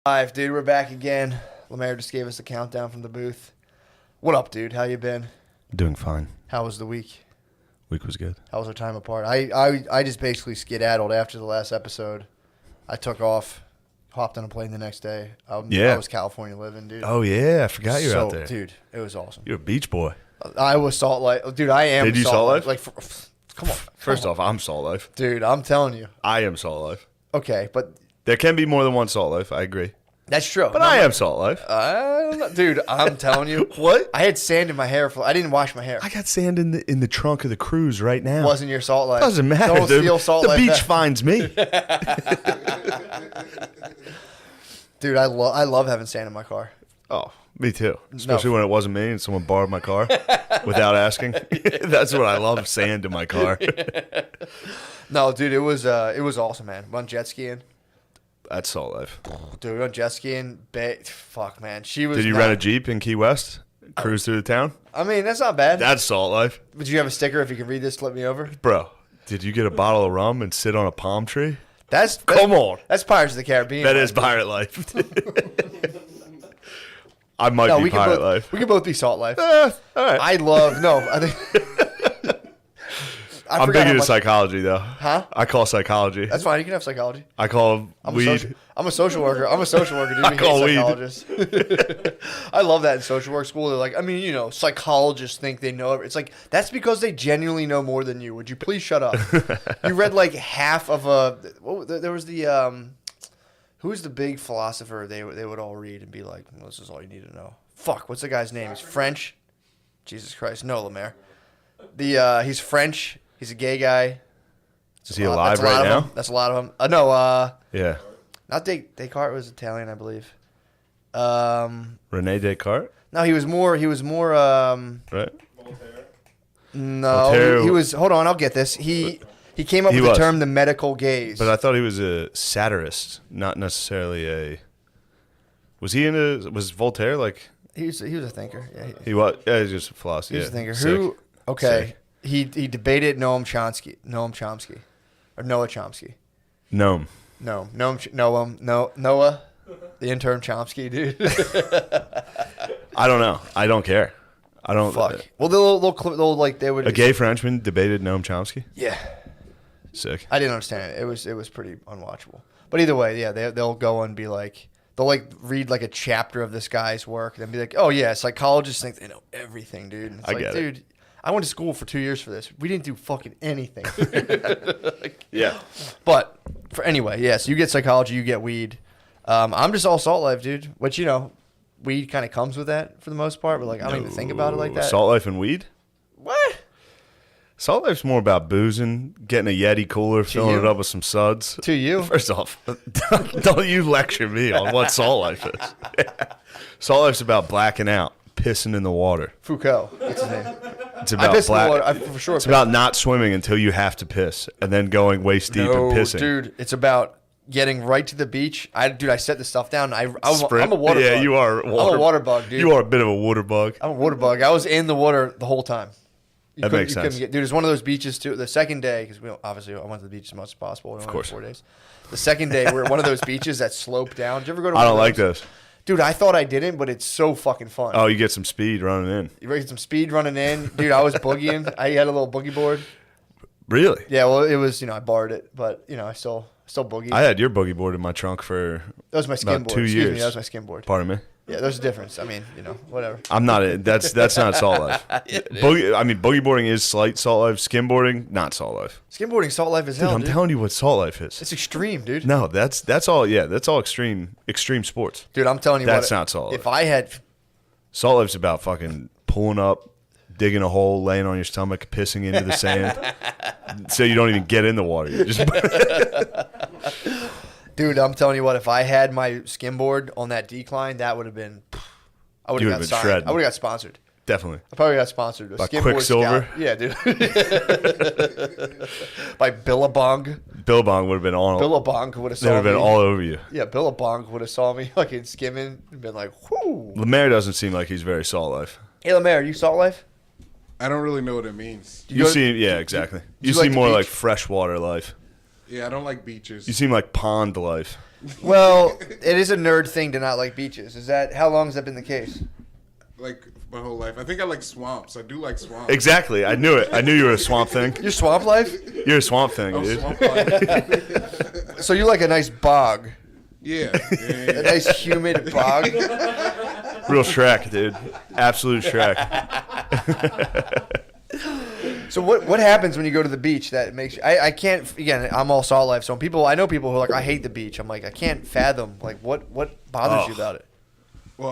Live, dude. We're back again. Lemaire just gave us a countdown from the booth. What up, dude? How you been? Doing fine. How was the week? Week was good. How was our time apart? I just basically skedaddled after the last episode. I took off, hopped on a plane the next day. I was California living, dude. Oh, yeah. I forgot you were out there. Dude, it was awesome. You're a beach boy. I was Salt Life. Dude, I am Did you Salt Life? Like, come on. First off, I'm Salt Life. Dude, I'm telling you. I am Salt Life. Okay, but... There can be more than one Salt Life. I agree. That's true. But I am Salt Life. Dude, I'm telling you. What? I had sand in my hair. I didn't wash my hair. I got sand in the trunk of the cruise right now. Wasn't your Salt Life. Doesn't matter. Don't steal Salt Life. The beach finds me. Dude, I love having sand in my car. Oh, me too. Especially when it wasn't me and someone borrowed my car without asking. That's what I love, sand in my car. No, dude, it was awesome, man. Went jet skiing. That's Salt Life. Dude, we went jet skiing. Fuck, man. Did you rent a Jeep in Key West? Cruise through the town? I mean, that's not bad. That's Salt Life. Would you have a sticker if you can read this? Flip me over. Bro, did you get a bottle of rum and sit on a palm tree? Come on. That's Pirates of the Caribbean. That is pirate life. I might be pirate life. We can both be Salt Life. All right. I think... I'm big into psychology, though. Huh? I call psychology. That's fine. You can have psychology. I call weed. I'm a social worker. Dude. I call weed. I love that in social work school. They're like, psychologists think they know it. It's like, that's because they genuinely know more than you. Would you please shut up? You read like half of there was the, who's the big philosopher they would all read and be like, well, this is all you need to know. Fuck, what's the guy's name? He's French. Jesus Christ. No, Lemaire. He's French. He's a gay guy. Is he alive right now? That's a lot of them. No. Yeah. Not Descartes was Italian, I believe. Rene Descartes? No, he was more. Right. Voltaire? No, Voltaire. he was. Hold on, I'll get this. He came up with the term the medical gaze. But I thought he was a satirist, not necessarily a. Was Voltaire like? He was a thinker. Yeah, he was. Yeah, he's just a philosopher. He was a thinker. Sick. Who? Okay. Sick. He debated Noam Chomsky, or Noah Chomsky. Noam, Noah, the intern Chomsky, dude. I don't know. I don't care. I don't. Fuck. Well, they'll like they would. A gay Frenchman debated Noam Chomsky. Yeah. Sick. I didn't understand it. It was pretty unwatchable. But either way, yeah, they'll go and be like, they'll like read like a chapter of this guy's work and then be like, oh yeah, psychologists think they know everything, dude. And it's get it. Dude, I went to school for 2 years for this. We didn't do fucking anything. Yeah. But anyway, yeah. So you get psychology, you get weed. I'm just all Salt Life, dude. Which weed kind of comes with that for the most part. But like, I don't even think about it like that. Salt Life and weed. What? Salt Life's more about boozing, getting a Yeti cooler, filling it up with some suds. To you? First off, don't you lecture me on what Salt Life is. Salt Life's about blacking out, pissing in the water. Foucault. That's his name. It's about in the water. For sure. It's about not swimming until you have to piss, and then going waist deep and pissing. Dude, it's about getting right to the beach. I set this stuff down. I'm a water bug. Yeah, you are. I'm a water bug, dude. You are a bit of a water bug. I'm a water bug. I was in the water the whole time. That makes sense. Dude, it's one of those beaches too. The second day, because obviously I went to the beach as much as possible. Of course. 4 days. The second day, we're at one of those beaches that slope down. Did you ever go to? I don't like those. Dude, I thought I didn't, but it's so fucking fun. Oh, you get some speed running in. You get some speed running in. Dude, I was boogieing. I had a little boogie board. Really? Yeah, well, it was, I borrowed it, but, I still boogied. I had your boogie board in my trunk for that was my skin board. 2 years. Excuse me, that was my skin board. Pardon me? Yeah, there's a difference. I mean, whatever. I'm not. That's not Salt Life. Boogie boarding is slight Salt Life. Skimboarding, not Salt Life. Skimboarding, Salt Life is hell, dude. I'm telling you what Salt Life is. It's extreme, dude. No, that's all. Yeah, that's all extreme sports. Dude, I'm telling you, that's not Salt Life. If I had Salt Life's about fucking pulling up, digging a hole, laying on your stomach, pissing into the sand, so you don't even get in the water. You just. Dude, I'm telling you what. If I had my skimboard on that decline, that would have been. I would have got signed. shredding. I would have got sponsored. Definitely. I probably got sponsored. By Quicksilver? Yeah, dude. By Billabong. Billabong would have been on. Billabong would have saw me. They would have been all over you. Yeah, Billabong would have saw me fucking skimming and been like, whoo. Lemaire doesn't seem like he's very Salt Life. Hey, Lemaire, you Salt Life? I don't really know what it means. You seem, yeah, exactly. You like seem the more beach? like freshwater life. Yeah, I don't like beaches. You seem like pond life. Well, it is a nerd thing to not like beaches. How long has that been the case? Like my whole life. I think I like swamps. I do like swamps. Exactly. I knew it. I knew you were a swamp thing. Your swamp life? You're a swamp thing, I'm dude. swamp life. So you like a nice bog. Yeah. A nice humid bog. Real Shrek, dude. Absolute Shrek. So what happens when you go to the beach that makes you, I can't, again, I'm all salt life, so I know people who are like, I hate the beach. I'm like, I can't fathom, like, what bothers you about it? Well,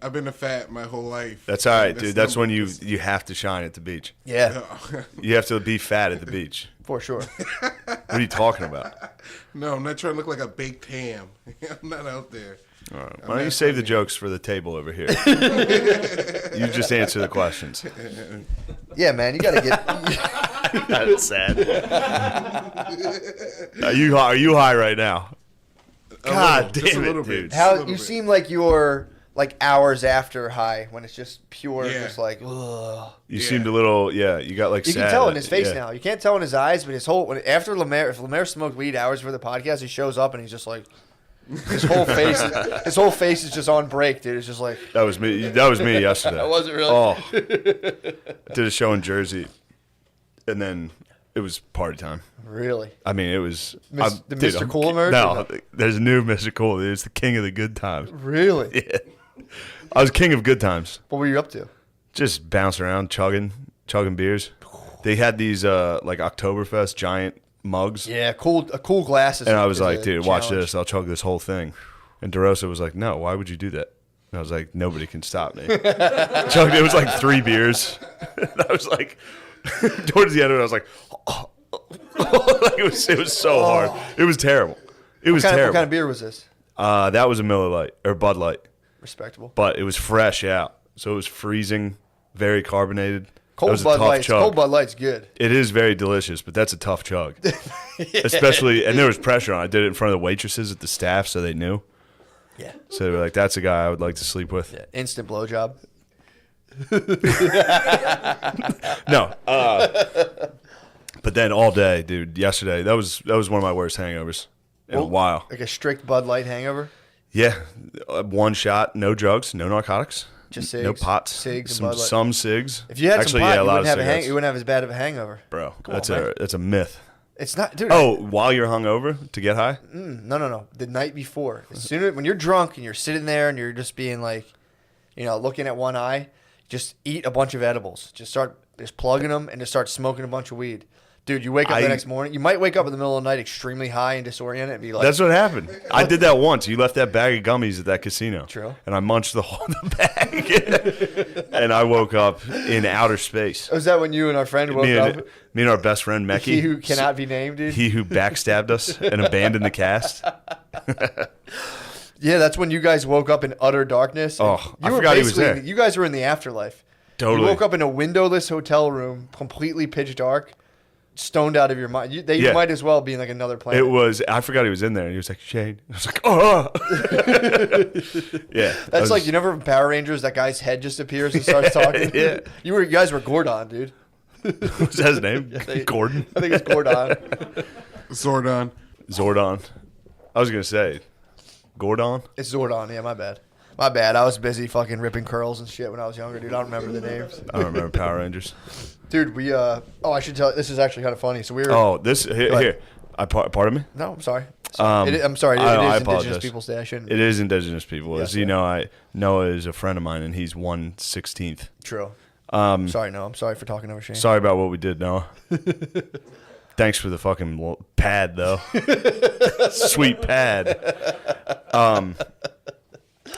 I've been a fat my whole life. That's all right, dude. That's when you have to shine at the beach. Yeah, You have to be fat at the beach. for sure. What are you talking about? No, I'm not trying to look like a baked ham. I'm not out there. All right. Why don't you save the jokes for the table over here? You just answer the questions. Yeah, man, you got to get, That's sad. Are you high right now? God Just a damn little it, bit. dude. how, little you bit. seem like you're, like, hours after high when it's just pure, Yeah. just like, ugh. You Yeah. seemed a little, you got like You sad. can tell in his face Yeah. now. You can't tell in his eyes, but his whole, after Lemaire, if Lemaire smoked weed hours for the podcast, he shows up and he's just like, his whole face is just on break, dude. It's just like, That was me. That was me yesterday. That wasn't really? Oh, did a show in Jersey, and then it was party time. really? I mean, it was The Mr. Cool emerged, No, or there's a new Mr. Cool. Dude. It's the king of the good times. Really? Yeah, I was king of good times. What were you up to? Just bouncing around, chugging beers. They had these like Oktoberfest giant mugs. Yeah, a cool glass is And I was is like, a dude, watch challenge. this. I'll chug this whole thing. And DeRosa was like, no, why would you do that? And I was like, nobody can stop me. Chugged, it was like 3 beers. And I was like, towards the end of it, I was like, like it was so hard. It was terrible. It was What terrible. kind of beer was this? That was a Miller Lite or Bud Light, Respectable. but it was fresh out. So it was freezing, very carbonated. That Cold was a Bud tough Light's chug. Cold Bud Light's good. It is very delicious, but that's a tough chug. Especially, and there was pressure on. I did it in front of the waitresses at the staff, so they knew. Yeah. So they were like, "That's a guy I would like to sleep with." Yeah. Instant blowjob. No, but then all day, dude. Yesterday, that was one of my worst hangovers in a while. Like a strict Bud Light hangover. Yeah, one shot, no drugs, no narcotics, Just no cigs, pots, cigs and Bud Light. some cigs. If you had Actually, some pot, yeah, a you lot wouldn't of have cigarettes. you wouldn't have as bad of a hangover. Bro, Come on, that's man. a myth. It's not, dude. Oh, while you're hungover to get high? No. The night before, as soon as when you're drunk and you're sitting there and you're just being like, looking at one eye, just eat a bunch of edibles. Just plugging them and just start smoking a bunch of weed. Dude, you wake up the next morning. You might wake up in the middle of the night extremely high and disoriented and be like, That's what happened. I did that once. You left that bag of gummies at that casino. True. And I munched the whole bag. And I woke up in outer space. was that when you and our friend woke up? Me and our best friend, Mecky. He who cannot be named, dude. He who backstabbed us and abandoned the cast. Yeah, that's when you guys woke up in utter darkness. Oh, I forgot he was there. You guys were in the afterlife. Totally. You woke up in a windowless hotel room, completely pitch dark, stoned out of your mind. You Yeah. might as well be in like another planet. It was, I forgot he was in there. And he was like, Shane. I was like, oh. Yeah. That's like, you never in Power Rangers, that guy's head just appears and starts talking. Yeah. You guys were Gordon, dude. What's that his name? Gordon? I think it's Gordon. Zordon. Zordon. I was going to say, Gordon? It's Zordon. Yeah, my bad. My bad. I was busy fucking ripping curls and shit when I was younger, dude. I don't remember the names. I don't remember Power Rangers. Dude, I should tell. This is actually kind of funny. So we were. Oh, here. Pardon me? No, I'm sorry. Um, I'm sorry. It I is apologize. Indigenous Peoples Day. I shouldn't. It is Indigenous people. Yes, As you yeah. know, Noah is a friend of mine, and he's 1/16th. True. Um, Sorry, no. I'm sorry for talking over Shane. Sorry about what we did, Noah. Thanks for the fucking pad, though. Sweet pad.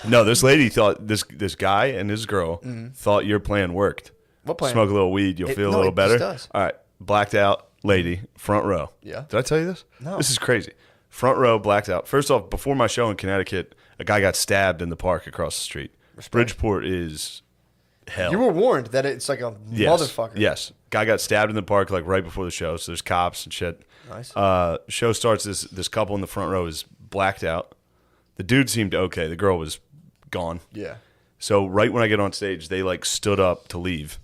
No, this lady thought this guy and his girl thought your plan worked. What plan? Smoke a little weed, you'll feel a no, little it better. just does. All right, blacked out lady, front row. Yeah. Did I tell you this? No. This is crazy. Front row, blacked out. First off, before my show in Connecticut, a guy got stabbed in the park across the street. Bridgeport is hell. You were warned that it's like a Yes. motherfucker. Yes. Guy got stabbed in the park like right before the show, so there's cops and shit. Nice. Show starts, this couple in the front row is blacked out. The dude seemed okay. The girl was gone. Yeah. So right when I get on stage, they like stood up to leave.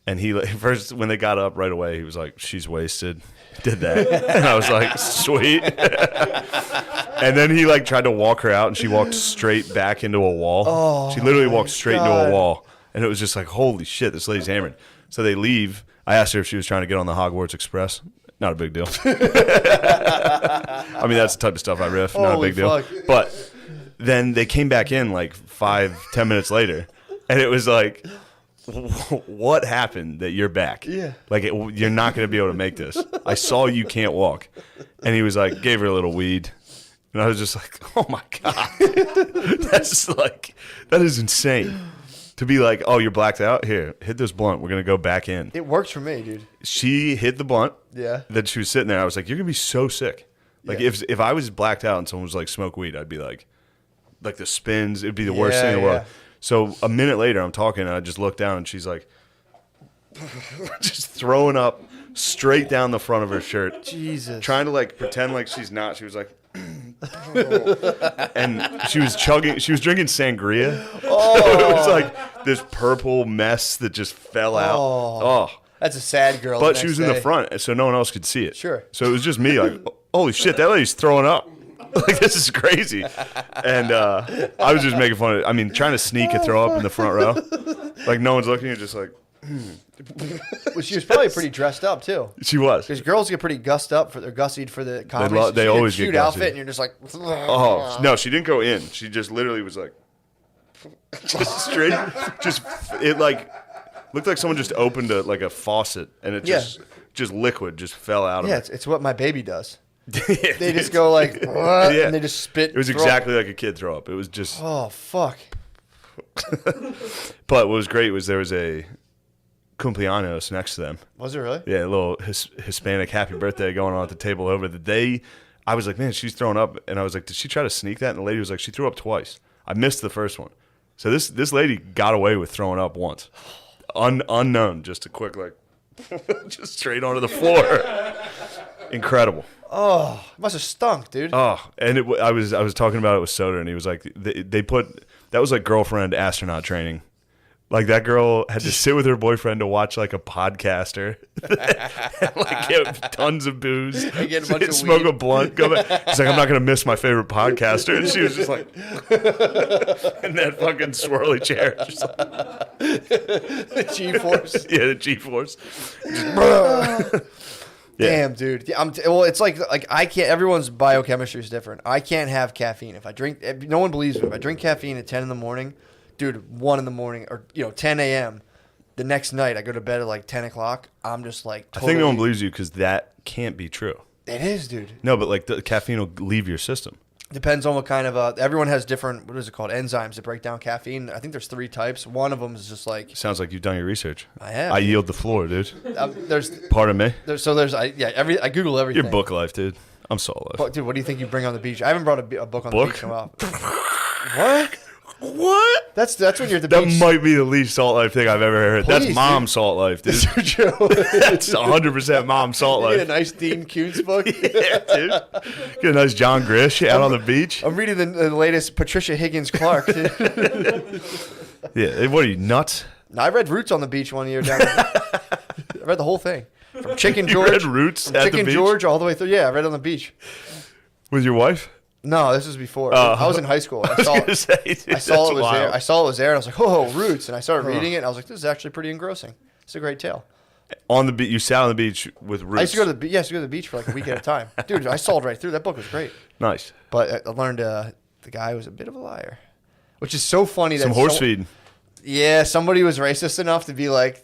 And he first, when they got up right away, he was like, "She's wasted." Did that, and I was like, "Sweet." And then he like tried to walk her out, and she walked straight back into a wall. Oh, she literally walked straight into God. a wall, and it was just like, "Holy shit, this lady's hammered." So they leave. I asked her if she was trying to get on the Hogwarts Express. Not a big deal. I mean, that's the type of stuff I riff. Not a Holy big deal. fuck. But then they came back in like 5-10 minutes later, and it was like, what happened that you're back? Yeah. Like, you're not going to be able to make this. I saw you can't walk. And he was like, gave her a little weed. And I was just like, oh my God. That's like, that is insane. To be like, oh, you're blacked out? Here, hit this blunt. We're going to go back in. It works for me, dude. She hit the blunt. Yeah. Then she was sitting there. I was like, you're going to be so sick. Like, Yeah. if I was blacked out and someone was like, smoke weed, I'd be like the spins. It'd be the worst thing in the world. Yeah. So a minute later, I'm talking, and I just look down, and she's like, just throwing up straight down the front of her shirt. Jesus. Trying to, like, pretend like she's not. She was like, and she was chugging, she was drinking sangria. Oh. It was like this purple mess that just fell out. Oh. That's a sad girl. But the she next was in the day. front, so no one else could see it. Sure. So it was just me, like, holy shit, that lady's throwing up. Like, this is crazy. And I was just making fun of it. I mean, trying to sneak a throw up in the front row. Like, no one's looking. You're just like, Well, she was probably pretty dressed up too. she was. Because girls get pretty gussied for the comedy. They She always shoot get gussied. outfit, and you're just like, Oh, no, she didn't go in. She just literally was like, just straight. Just, it like, looked like someone just opened a faucet, and it just liquid just fell out of yeah, it. it's what my baby does. Yeah, They just go like, what? Yeah. And they just spit. It was throw exactly like a kid throw up. It was just. Oh fuck. But what was great was there was a cumpleaños next to them. Was it really? Yeah, a little Hispanic happy birthday going on at the table over the day. I was like, man, she's throwing up. And I was like, did she try to sneak that? And the lady was like, she threw up twice. I missed the first one. So this lady got away with throwing up once. Unknown, just a quick, like, just straight onto the floor. Incredible. Oh, it must have stunk, dude. Oh, and I was talking about it with Soder, and he was like, they put, that was like girlfriend astronaut training. Like, that girl had to sit with her boyfriend to watch like a podcaster, and, like, get tons of booze, And get a bunch of smoke weed. a blunt. Go back. He's like, I'm not gonna miss my favorite podcaster, and she was just like, in that fucking swirly chair, just like, The G-force. yeah, the G-force. Yeah. Damn, dude. Yeah, well, it's like I can't. Everyone's biochemistry is different. I can't have caffeine if I drink. No one believes me. If I drink caffeine at 10 in the morning, dude, 1 in the morning or 10 a.m. The next night I go to bed at like 10 o'clock. I'm just like. I think no one believes you because that can't be true. It is, dude. No, but like the caffeine will leave your system. Depends on what kind of. Everyone has different. What is it called? Enzymes that break down caffeine. I think there's 3 types. One of them is just like. Sounds like you've done your research. I have. I yield the floor, dude. There's. Pardon me. I Google everything. Your book life, dude. I'm salt life. But, dude, what do you think you bring on the beach? I haven't brought a book on the Book? beach in a while. What? What? That's when you're at the That beach. might be the least salt life thing I've ever heard. Please, That's mom dude. salt life, dude. Joe. That's 100% mom salt You get a life. nice Dean Koontz book. Yeah, dude. Get a nice John Grish out on the beach. I'm reading the latest Patricia Higgins Clark. Yeah, what are you, nuts? I read Roots on the beach one year down there. I read the whole thing. From Chicken You George. read Roots from at the Chicken beach? George all the way through. Yeah, I read it on the beach. With your wife? No, this was before. Oh. I was in high school. I was saw, gonna say, dude, I saw that's it was wild. there. I saw it was there, and I was like, "Oh, Roots!" And I started reading it, and I was like, "This is actually pretty engrossing. It's a great tale." On the beach, you sat on the beach with Roots. I used to go to the to go to the beach for like a week at a time. Dude, I saw it right through. That book was great, Nice. but I learned the guy was a bit of a liar, which is so funny. Some that horse feeding. Yeah, somebody was racist enough to be like,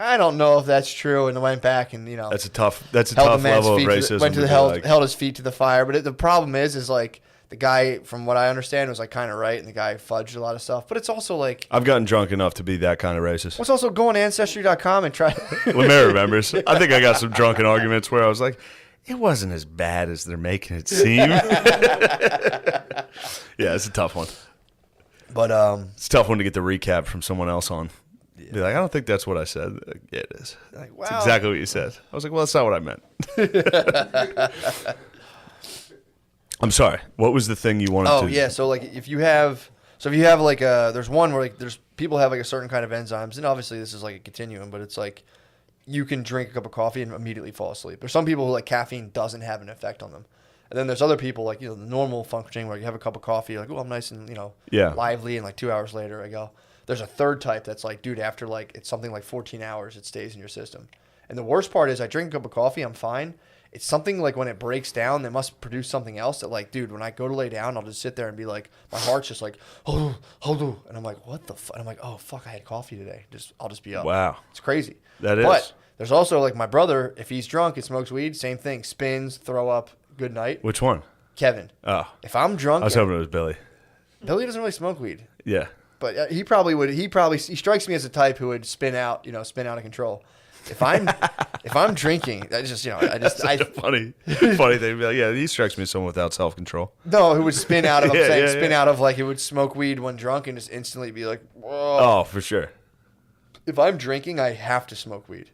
I don't know if that's true, and went back and That's a tough held the level man's of feet racism. held his feet to the fire. But the problem is like the guy, from what I understand, was like kind of right, and the guy fudged a lot of stuff. But it's also like, I've gotten drunk enough to be that kind of racist. let's also go on Ancestry.com and try. Lemaire remembers. I think I got some drunken arguments where I was like, it wasn't as bad as they're making it seem. Yeah, it's a tough one. But It's a tough one to get the recap from someone else on. Be like, I don't think that's what I said. Like, yeah, it is. like, It's wow. exactly what you said. I was like, well, that's not what I meant. I'm sorry. What was the thing you wanted to... Oh yeah, so like if you have So if you have like there's one where like there's people have like a certain kind of enzymes, and obviously this is like a continuum, but it's like you can drink a cup of coffee and immediately fall asleep. There's some people who like caffeine doesn't have an effect on them. And then there's other people like, the normal functioning where you have a cup of coffee, you're like, oh, I'm nice and, lively. And like 2 hours later, I go. There's a third type that's like, dude, after like, it's something like 14 hours, it stays in your system. And the worst part is I drink a cup of coffee, I'm fine. It's something like when it breaks down, they must produce something else that like, dude, when I go to lay down, I'll just sit there and be like, my heart's just like, oh. And I'm like, what the fuck? And I'm like, oh, fuck, I had coffee today. I'll just be up. Wow. It's crazy. That is. But there's also like my brother, if he's drunk and smokes weed, same thing. Spins, throw up, good night. Which one? Kevin. Oh. If I'm drunk. I was hoping it was Billy. Billy doesn't really smoke weed. Yeah. But he probably would. He strikes me as the type who would spin out of control. If I'm drinking, funny thing. Be like, yeah, he strikes me as someone without self control. No, who would spin out of out of like he would smoke weed when drunk and just instantly be like, whoa. Oh, for sure. If I'm drinking, I have to smoke weed.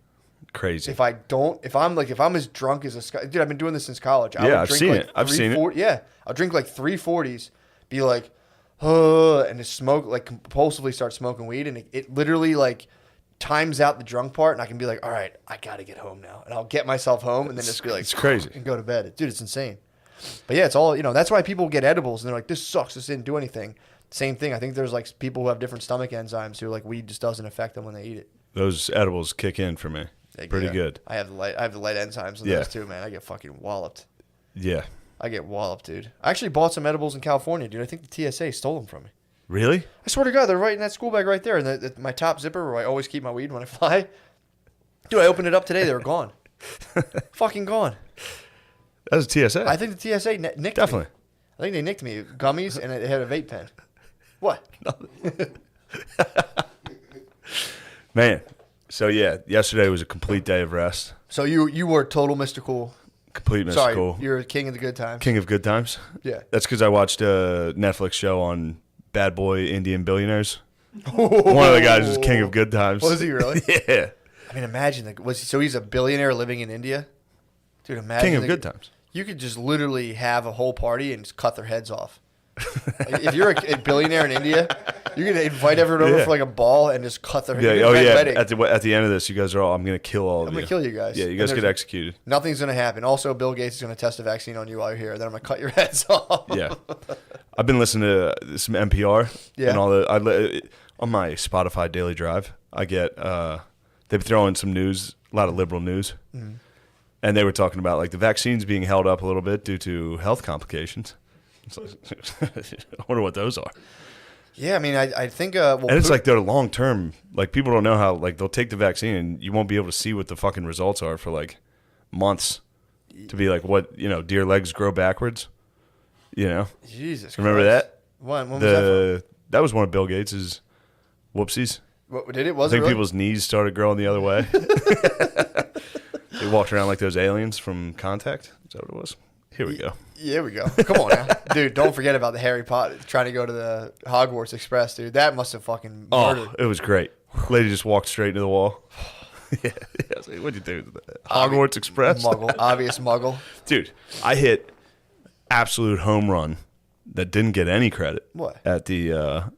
Crazy. If I'm as drunk as dude, I've been doing this since college. I've seen it. I've seen it. Yeah, I'll drink like 340s, be like, and just smoke, like compulsively start smoking weed, and it literally like times out the drunk part, and I can be like, all right, I gotta get home now, and I'll get myself home, and then just be like, it's crazy, and go to bed. Dude, it's insane. But yeah, it's all that's why people get edibles, and they're like, this sucks. This didn't do anything. Same thing. I think there's like people who have different stomach enzymes who like weed just doesn't affect them when they eat it. Those edibles kick in for me. Pretty good. I have the light enzymes in those too, man. I get fucking walloped. Yeah. I get walloped, dude. I actually bought some edibles in California, dude. I think the TSA stole them from me. Really? I swear to God, they're right in that school bag right there. And my top zipper where I always keep my weed when I fly. Dude, I opened it up today. They were gone. Fucking gone. That was TSA. I think the TSA nicked me. Definitely. I think they nicked me. Gummies, and it had a vape pen. What? Man. So, yeah, yesterday was a complete day of rest. So you were total Mr. Cool. Complete Mr. Sorry, Cool. you're king of the good times. King of good times? Yeah. That's because I watched a Netflix show on Bad Boy Indian Billionaires. One of the guys is king of good times. Was he really? Yeah. I mean, imagine. So he's a billionaire living in India? Dude, imagine. King of good times. You could just literally have a whole party and just cut their heads off. If you're a billionaire in India, you can invite everyone over for like a ball and just cut their heads. Yeah. Oh yeah. At the end of this, you guys are all. I'm gonna kill all of you. I'm gonna kill you guys. Yeah, you guys get executed. Nothing's gonna happen. Also, Bill Gates is gonna test a vaccine on you while you're here. Then I'm gonna cut your heads off. Yeah. I've been listening to some NPR. Yeah. And on my Spotify daily drive, I get they throw in some news, a lot of liberal news, and they were talking about like the vaccines being held up a little bit due to health complications. I wonder what those are. Yeah, I mean, I think. And it's like they're long term. Like people don't know how. Like they'll take the vaccine and you won't be able to see what the fucking results are for like months. To be like, what deer legs grow backwards. Jesus. Remember Christ. that? When was that from? That was one of Bill Gates's whoopsies. What did it? Was I think it really? people's knees started growing the other way. They walked around like those aliens from Contact. Is that what it was? Here we go. Here we go. Come on now. Dude, don't forget about the Harry Potter trying to go to the Hogwarts Express, dude. That must have fucking murdered. Oh, it was great. Lady just walked straight into the wall. Yeah. I was like, what'd you do? Hogwarts Express? Muggle. Obvious muggle. Dude, I hit absolute home run that didn't get any credit. What? At the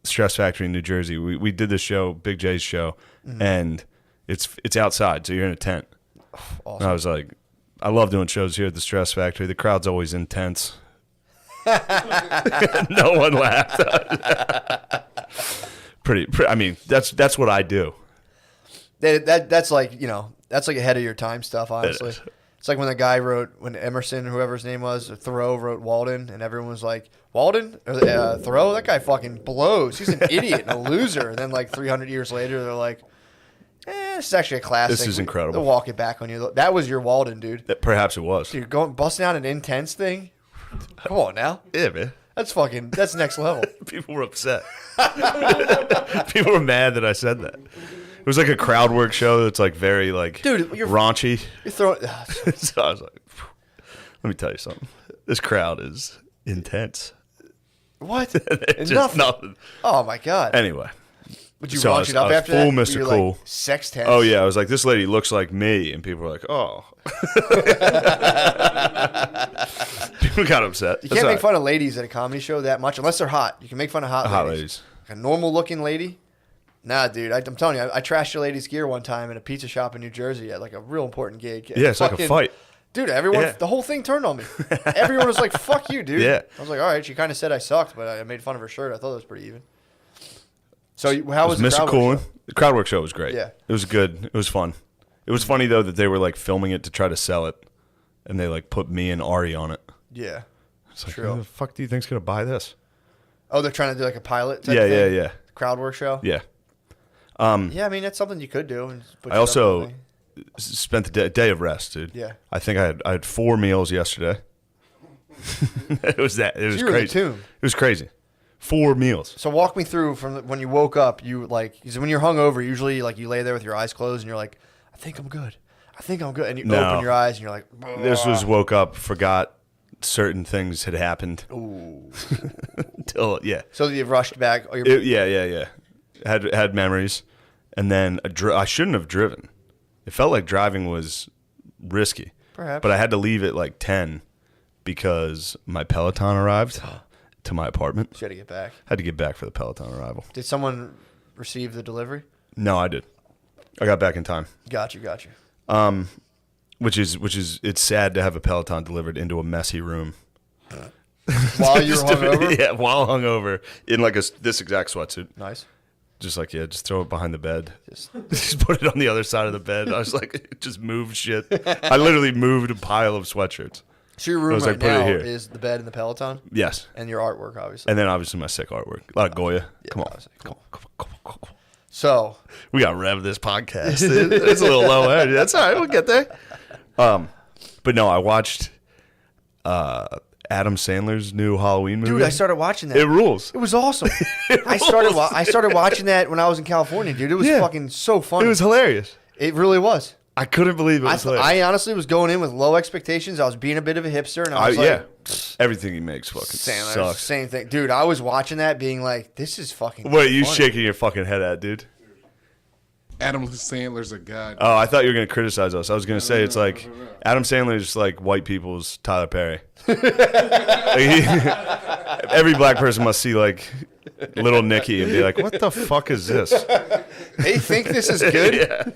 Stress Factory in New Jersey. We did this show, Big J's show, and it's outside, so you're in a tent. Awesome. And I was like, I love doing shows here at the Stress Factory. The crowd's always intense. No one laughed. pretty. I mean, that's what I do. That's like that's like ahead of your time stuff. Honestly, it's like when the guy when Emerson, whoever his name was, or Thoreau wrote Walden, and everyone was like, Walden or Thoreau, that guy fucking blows. He's an idiot and a loser. And then like 300 years later, they're like, this is actually a classic. This is incredible. They'll walk it back on you. That was your Walden, dude. Perhaps it was. Dude, busting out an intense thing. Come on now. Yeah, man. That's next level. People were upset. People were mad that I said that. It was like a crowd work show that's like very like raunchy. You're throwing. So I was like, let me tell you something. This crowd is intense. What? Just nothing. Oh my God. Anyway, Would you So I launch was- it up I was after full that? Mr. You're Cool. Like, sex tense. Oh yeah, I was like, this lady looks like me, and people were like, oh. People got upset. You can't make fun of ladies at a comedy show that much unless they're hot. You can make fun of hot ladies. Like a normal looking lady. Nah, dude. I'm telling you, I trashed a lady's gear one time in a pizza shop in New Jersey at like a real important gig. Yeah, it's like a fight. Dude, everyone, the whole thing turned on me. Everyone was like, fuck you, dude. Yeah. I was like, all right, she kind of said I sucked, but I made fun of her shirt. I thought it was pretty even. So how was the Mr. crowd Cool? work show? The crowd work show was great. Yeah. It was good. It was fun. It was funny though that they were like filming it to try to sell it, and they like put me and Ari on it. Yeah. It's like, True. who the fuck do you think's gonna buy this? Oh, they're trying to do like a pilot type Yeah, thing? yeah. Crowd work show? Yeah. Yeah, I mean, that's something you could do. And put I yourself also in the thing. spent the day of rest, dude. Yeah. I think I had 4 meals yesterday. It was you were in the crazy. tomb. It was crazy. 4 meals. So walk me through from when you woke up. You like, 'cause when you're hungover, usually like you lay there with your eyes closed and you're like, I think I'm good. I think I'm good. And you No. open your eyes and you're like, This was woke up, forgot certain things had happened. ooh. Till yeah. So you rushed back. Oh, you're, Yeah. Had memories, and then I shouldn't have driven. It felt like driving was risky. Perhaps. But I had to leave at like 10 because my Peloton arrived to my apartment. you had to get back. Had to get back for the Peloton arrival. Did someone receive the delivery? No, I did. I got back in time. Got you. Which is it's sad to have a Peloton delivered into a messy room. While you were hungover? Yeah, while hungover in like this exact sweatsuit. Nice. Just like, yeah, just throw it behind the bed. Just put it on the other side of the bed. I was like, just move shit. I literally moved a pile of sweatshirts. So your room was right like, put it now here. is the bed and the Peloton? Yes. And your artwork, obviously. And then obviously my sick artwork. A lot of Goya. Come on. obviously. Come on. So, We got to rev this podcast. It's a little low energy. That's all right. We'll get there. But no, I watched Adam Sandler's new Halloween movie. dude, I started watching that. It rules. It was awesome. I started watching that when I was in California, dude. It was fucking so funny. It was hilarious. It really was. I couldn't believe it was hilarious. I honestly was going in with low expectations. I was being a bit of a hipster, and I was like, yeah. Everything he makes fucking Sandler, sucks. same thing, dude. I was watching that, being like, "This is fucking." What are you funny. shaking your fucking head at, dude? Adam Sandler's a god. Oh, I thought you were going to criticize us. I was going to say it's like Adam Sandler is like white people's Tyler Perry. Every black person must see like Little Nicky and be like, "What the fuck is this?" They think this is good.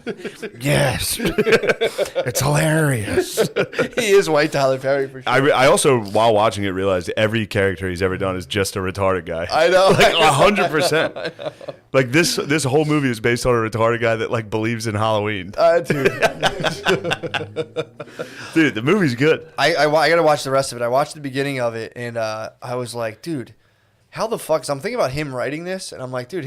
Yes, it's hilarious. He is white Tyler Perry for sure. I also, while watching it, realized every character he's ever done is just a retarded guy. I know, like 100%. Like this whole movie is based on a retarded guy that like believes in Halloween. Dude. Dude, the movie's good. I gotta watch the rest of it. I watched the beginning of it, and I was like, dude, how the fuck? So I'm thinking about him writing this, and I'm like, dude,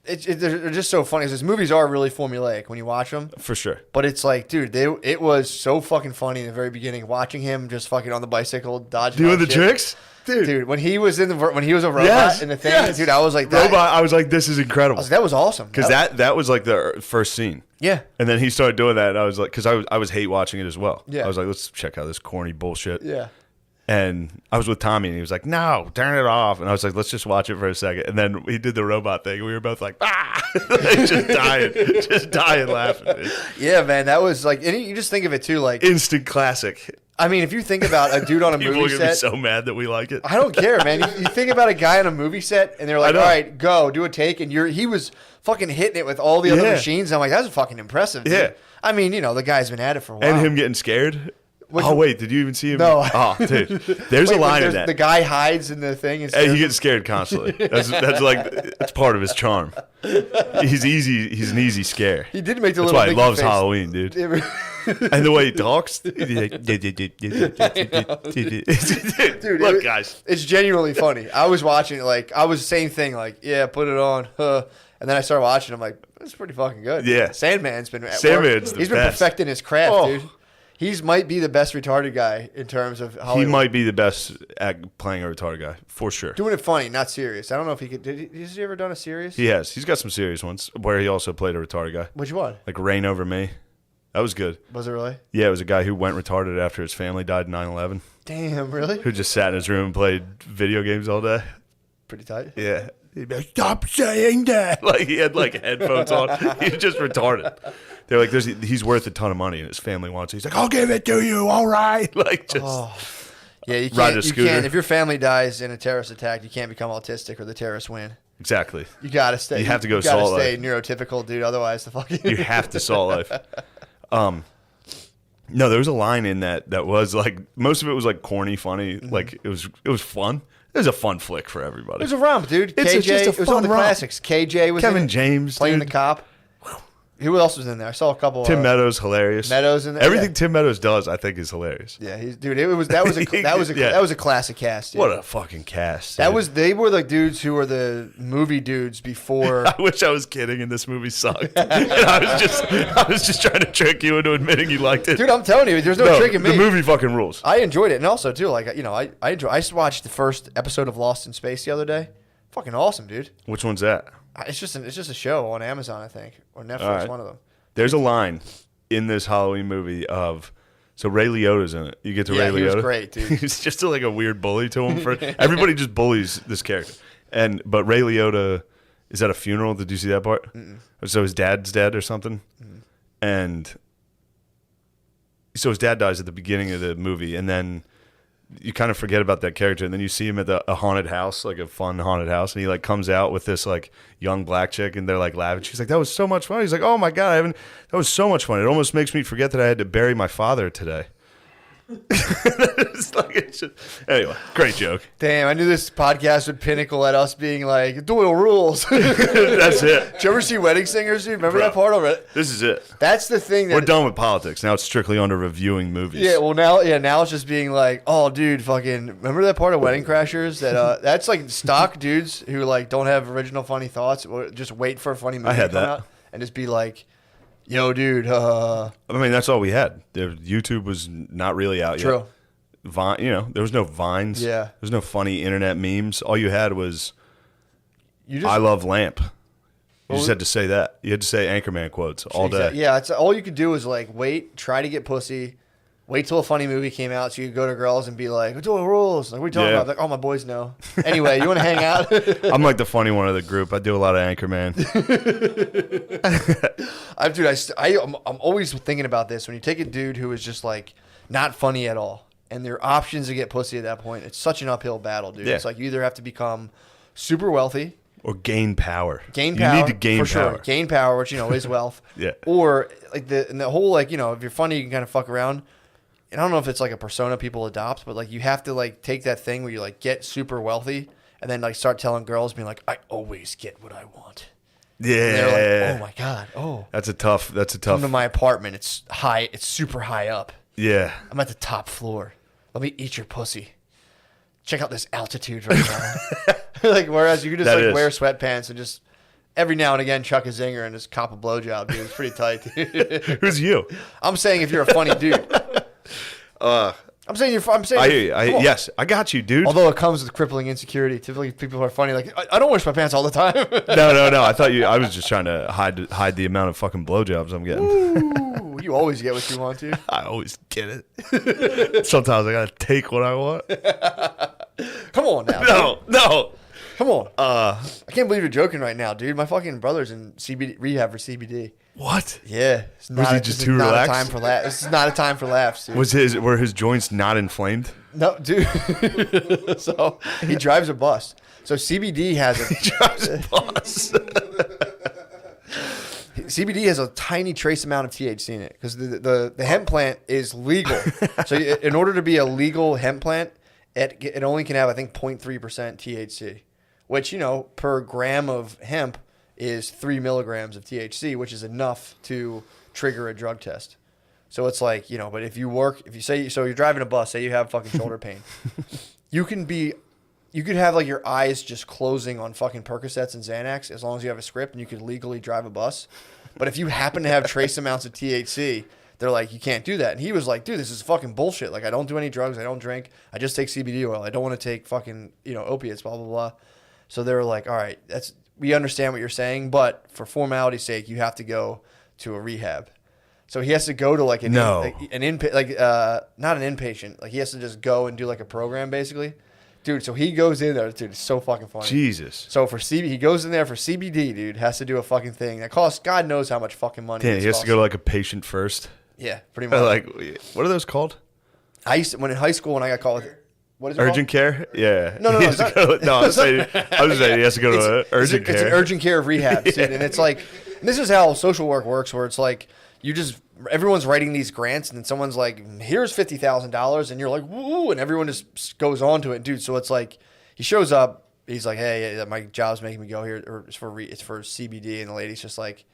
they're just so funny. 'Cause his movies are really formulaic when you watch them. For sure. But it's like, dude, it was so fucking funny in the very beginning, watching him just fucking on the bicycle, dodging Doing all the shit. tricks? Dude, when he was a robot Yes, in the thing, yes. dude, I was like, that, Robot, I was like, this is incredible. that was awesome. Because that was like the first scene. Yeah. And then he started doing that, and I was like, because I was hate watching it as well. Yeah. I was like, let's check out this corny bullshit. Yeah. And I was with Tommy, and he was like, no, turn it off. And I was like, let's just watch it for a second. And then he did the robot thing, and we were both like, ah! Like, just dying laughing. Dude. Yeah, man, that was like, and you just think of it too, like, Instant classic. I mean, if you think about a dude on a People movie are going to be set, so mad that we like it. I don't care, man. You think about a guy on a movie set, and they're like, I know. all right, go, do a take, and he was fucking hitting it with all the other Yeah. machines. I'm like, that's fucking impressive. Dude. Yeah. I mean, the guy's been at it for a while. And him getting scared. Oh, wait, did you even see him? No. Oh, dude. There's a line in that. The guy hides in the thing. And He gets scared constantly. That's part of his charm. He's an easy scare. He did make the That's little why he Mickey loves face. Halloween, dude. And the way he talks. Dude, look, guys. It's genuinely funny. I was watching it, like, I was same thing, like, yeah, put it on. And then I started watching. I'm like, that's pretty fucking good. Yeah. Sandman's been at Sandman's work. the He's been best. perfecting his craft, Oh. dude. He might be the best retarded guy in terms of Hollywood. He might be the best at playing a retarded guy, for sure. Doing it funny, not serious. I don't know if he could. Has he ever done a serious? He has. He's got some serious ones where he also played a retarded guy. Which one? Like Reign Over Me. That was good. Was it really? Yeah, it was a guy who went retarded after his family died in 9/11. Damn, really? Who just sat in his room and played video games all day. Pretty tight. Yeah. He'd be like, stop saying that. Like he had like headphones on. He was just retarded. They're like, he's worth a ton of money and his family wants it. He's like, I'll give it to you. All right. Like just Yeah, you ride a can't. You scooter. can't. If your family dies in a terrorist attack, you can't become autistic or the terrorists win. Exactly. You gotta stay. You have to go You gotta Salt stay Life. neurotypical, dude. Otherwise, the fucking You have to Salt Life. No, there was a line in that was like most of it was like corny, funny. Like it was fun. It was a fun flick for everybody. It was a romp, dude. It's KJ, just a it was all fun the romp. classics. KJ was Kevin in it, James, playing dude. the cop. Who else was in there? I saw a couple. Tim Meadows, hilarious. Meadows in there. Everything Yeah. Tim Meadows does, I think, is hilarious. Yeah, dude. That was a classic cast. Dude. What a fucking cast. That dude. was. They were the dudes who were the movie dudes before. I wish I was kidding and this movie sucked. And I was just trying to trick you into admitting you liked it. Dude, I'm telling you, there's no tricking me. The movie fucking rules. I enjoyed it, and also too, like I just watched the first episode of Lost in Space the other day. Fucking awesome, dude. Which one's that? It's just a show on Amazon, I think, or Netflix, All right. one of them. There's a line in this Halloween movie of so Ray Liotta's in it. You get to Ray Liotta. he was great, dude. He's just like a weird bully to him. Everybody just bullies this character. But Ray Liotta is at a funeral. Did you see that part? Mm-mm. So his dad's dead or something, and so his dad dies at the beginning of the movie, and then you kind of forget about that character, and then you see him at a haunted house, like a fun haunted house, and he like comes out with this like young black chick, and they're like laughing. She's like, "That was so much fun." He's like, "Oh my god, that was so much fun. It almost makes me forget that I had to bury my father today." Anyway, great joke. Damn, I knew this podcast would pinnacle at us being like Doyle rules. That's it. Did you ever see Wedding Singers, dude? Remember Bro. that part already? This is it. That's the thing that We're done with politics. Now it's strictly on to reviewing movies. Yeah, well now it's just being like, oh, dude, fucking remember that part of Wedding Crashers? That that's like stock dudes who like don't have original funny thoughts, or just wait for a funny movie I had to come that. out and just be like, yo, dude, I mean, that's all we had. YouTube was not really out true. yet. Vine, there was no Vines. Yeah. There was no funny internet memes. All you had was You just I love lamp. You Well, just had to say that. You had to say Anchorman quotes all day. Yeah, it's all you could do is like wait, try to get pussy, wait till a funny movie came out so you could go to girls and be like, Doyle rules. Like, what are you talking Yeah. about? Like, oh, my boys know. Anyway, you want to hang out? I'm like the funny one of the group. I do a lot of Anchorman. I'm always thinking about this. When you take a dude who is just like not funny at all, and their options to get pussy at that point, it's such an uphill battle, dude. Yeah. It's like you either have to become super wealthy, Or gain power. gain power. You need to gain for power. sure. Gain power, which is wealth. Yeah. Or like the whole if you're funny, you can kind of fuck around. And I don't know if it's like a persona people adopt, but like you have to like take that thing where you like get super wealthy and then like start telling girls, being like, I always get what I want. Yeah. And they're like, oh my god, That's a tough. come to my apartment. It's high. It's super high up. Yeah. I'm at the top floor. Let me eat your pussy. Check out this altitude right now. Like, whereas you could just That like is. wear sweatpants and just every now and again chuck a zinger and just cop a blowjob, dude. It's pretty tight, dude. Who's you? I'm saying if you're a funny dude. I'm saying I'm saying. I hear you. come on. Yes, I got you, dude. Although it comes with crippling insecurity. Typically, people who are funny like, I don't wear sweatpants all the time. No. I thought I was just trying to hide the amount of fucking blowjobs I'm getting. Ooh, you always get what you want to. I always get it. Sometimes I gotta take what I want. Come on now. No. Come on. I can't believe you're joking right now, dude. My fucking brother's in CBD rehab for CBD. What? Yeah. It's Was he just this is too not relaxed? A time for laughs. This is not a time for laughs, dude. Were his joints not inflamed? No, dude. So he drives a bus. So CBD has CBD has a tiny trace amount of THC in it because the hemp plant is legal. So in order to be a legal hemp plant, it only can have, I think, 0.3% THC, which, per gram of hemp is 3 milligrams of THC, which is enough to trigger a drug test. So it's like, but if you say, so you're driving a bus, say you have fucking shoulder pain, you could have like your eyes just closing on fucking Percocets and Xanax as long as you have a script and you could legally drive a bus. But if you happen to have trace amounts of THC, they're like, you can't do that. And he was like, dude, this is fucking bullshit. Like, I don't do any drugs. I don't drink. I just take CBD oil. I don't want to take fucking, opiates, blah, blah, blah. So they were like, all right, we understand what you're saying, but for formality's sake, you have to go to a rehab. So he has to go to like not an inpatient. Like he has to just go and do like a program basically dude. So he goes in there, dude. It's so fucking funny. Jesus. So he goes in there for CBD, dude. Has to do a fucking thing that costs God knows how much fucking money. Damn, he has to go to like a patient first. Yeah, pretty much. Like, what are those called? I used to, when in high school when I got called. What is it Urgent care? Yeah. No, He has to go- no, I was saying he has to go to urgent care. It's an urgent care rehab, dude. And it's like, and this is how social work works, where it's like, everyone's writing these grants, and then someone's like, here's $50,000, and you're like, woo, and everyone just goes on to it, dude. So it's like, he shows up, he's like, hey, my job's making me go here, or it's for CBD, and the lady's just like,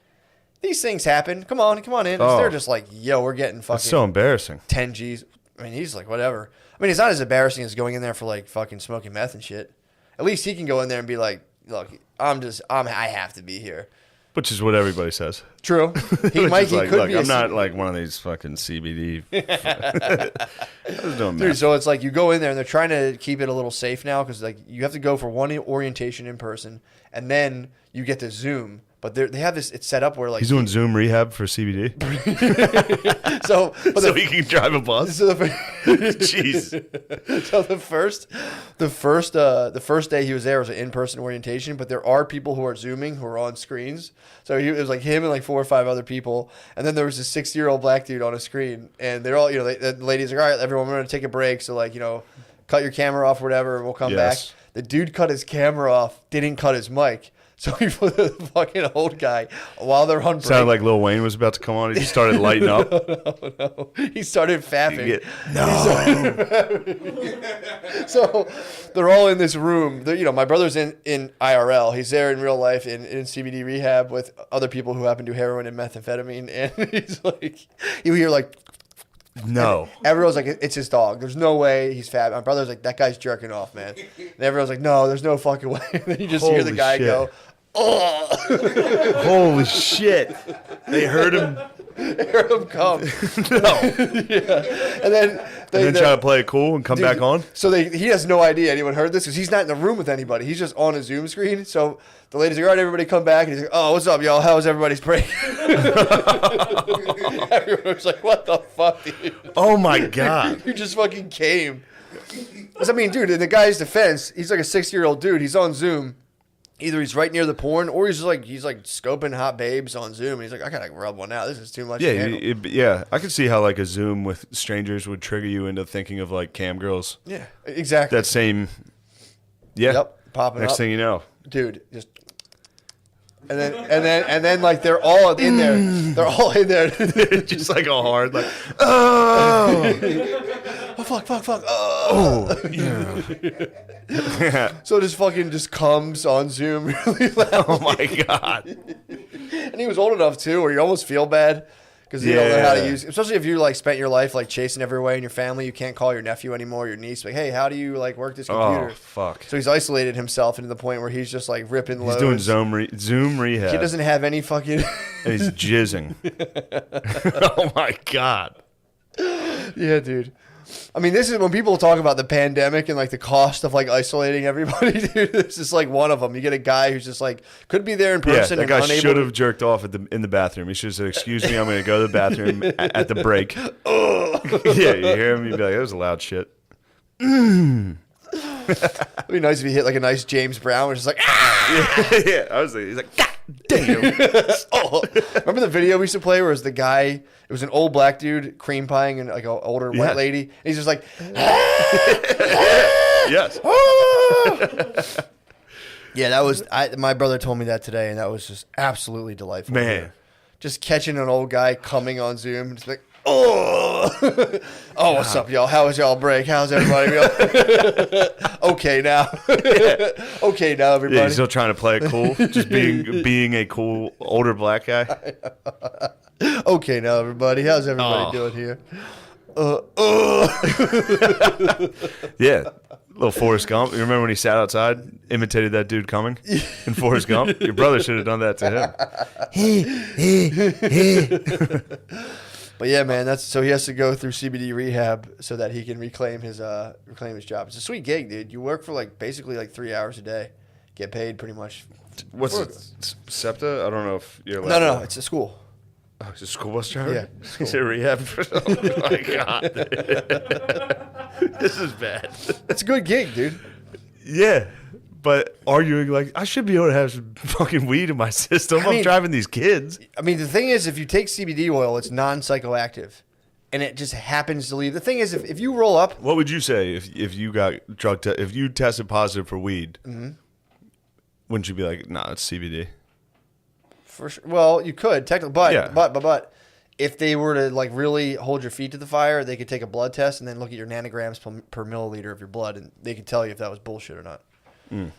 these things happen. Come on in. Oh. They're just like, yo, we're getting fucking That's so embarrassing. 10 G's. I mean, he's like, whatever. I mean, it's not as embarrassing as going in there for like fucking smoking meth and shit. At least he can go in there and be like, look, I have to be here. Which is what everybody says. True. He Which might. is He like, could look, be. I'm not like one of these fucking CBD. I was doing Dude, meth. so it's like you go in there and they're trying to keep it a little safe now because like you have to go for one orientation in person and then you get to Zoom. But they have this. It's set up where like He's doing Zoom rehab for CBD, so. But so he can drive a bus. so Jeez. So the first day he was there was an in-person orientation, but there are people who are Zooming who are on screens. So it was like him and like 4 or 5 other people, and then there was this 60-year-old black dude on a screen, and they're all the ladies are like, all right, everyone, we're gonna take a break, so like cut your camera off or whatever, and we'll come back. The dude cut his camera off, didn't cut his mic. So he put the fucking old guy while they're on break. Sounded like Lil Wayne was about to come on. He just started lighting up. No. He started fapping. So they're all in this room. My brother's in IRL. He's there in real life in CBD rehab with other people who happen to do heroin and methamphetamine. And he's like, you hear like, No. everyone's like, it's his dog. There's no way he's fat. My brother's like, that guy's jerking off, man. And everyone's like, no, there's no fucking way. And then you just hear the Holy guy shit. go, oh. Holy shit. They heard him. Hear him come. No. Yeah. And then Try to play it cool and come back on. So he has no idea anyone heard this because he's not in the room with anybody. He's just on a Zoom screen. So the ladies are like, all right, everybody come back. And he's like, oh, what's up, y'all? How was everybody's break? Everyone's like, what the fuck, dude? Oh, my God. You just fucking came. I mean, dude, in the guy's defense, he's like a 60-year-old dude. He's on Zoom. Either he's right near the porn or he's like scoping hot babes on Zoom. And he's like, I gotta rub one out. This is too much. Yeah, I could see how like a Zoom with strangers would trigger you into thinking of like cam girls. Yeah, exactly. That same. Yeah. Yep, popping Next up. thing you know, Dude, just and then like they're all in there. They're all in there. just like a hard like. Oh. Oh fuck. Oh. Yeah. So this fucking just comes on Zoom really loud. Oh my God. And he was old enough too, where you almost feel bad because you don't know how to Yeah. use. Especially if you like spent your life like chasing every way in your family, you can't call your nephew anymore, your niece. Like, hey, how do you like work this computer? Oh fuck. So he's isolated himself into the point where he's just like ripping He's loads. doing Zoom rehab. He doesn't have any fucking. And he's jizzing. Oh my God. Yeah, dude. I mean, this is when people talk about the pandemic and like the cost of like isolating everybody. Dude, this is like one of them. You get a guy who's just like could be there in Yeah, person. that and guy unable should to- have jerked off in the bathroom. He should have said, "Excuse me, I'm going to go to the bathroom at the break." Yeah, you hear him. You'd be like, "That was loud shit." It'd be nice if he hit like a nice James Brown, which is like, ah! Yeah, I was like, he's like, "God damn!" Oh. Remember the video we used to play where it was the guy? It was an old black dude cream pieing and like an older Yeah. white lady. And he's just like, Yes. yeah, that was. My brother told me that today, and that was just absolutely delightful. Man. Just catching an old guy coming on Zoom, just like, oh, oh, what's up, y'all? How was y'all break? How's everybody? Okay now, okay now, everybody. Yeah, he's still trying to play it cool, just being a cool older black guy. Okay now, everybody. How's everybody Oh. doing here? Yeah, little Forrest Gump. You remember when he sat outside, imitated that dude coming in Forrest Gump? Your brother should have done that to him. But yeah, man, that's so he has to go through CBD rehab so that he can reclaim his job. It's a sweet gig, dude. You work for like basically like 3 hours a day, get paid pretty much. What's it? SEPTA? I don't know if you're allowed. No, it's a school. Oh, is it a school bus driver? Yeah, Is it rehab? Oh my God. This is bad. It's a good gig, dude. Yeah. But arguing like, I should be able to have some fucking weed in my system. I'm driving these kids. I mean, the thing is, if you take CBD oil, it's non-psychoactive. And it just happens to leave. The thing is, if you roll up... What would you say if you got if you tested positive for weed? Mm-hmm. Wouldn't you be like, nah, it's CBD? For sure. Well, you could, technically. But if they were to like really hold your feet to the fire, they could take a blood test and then look at your nanograms per milliliter of your blood, and they could tell you if that was bullshit or not. Mm.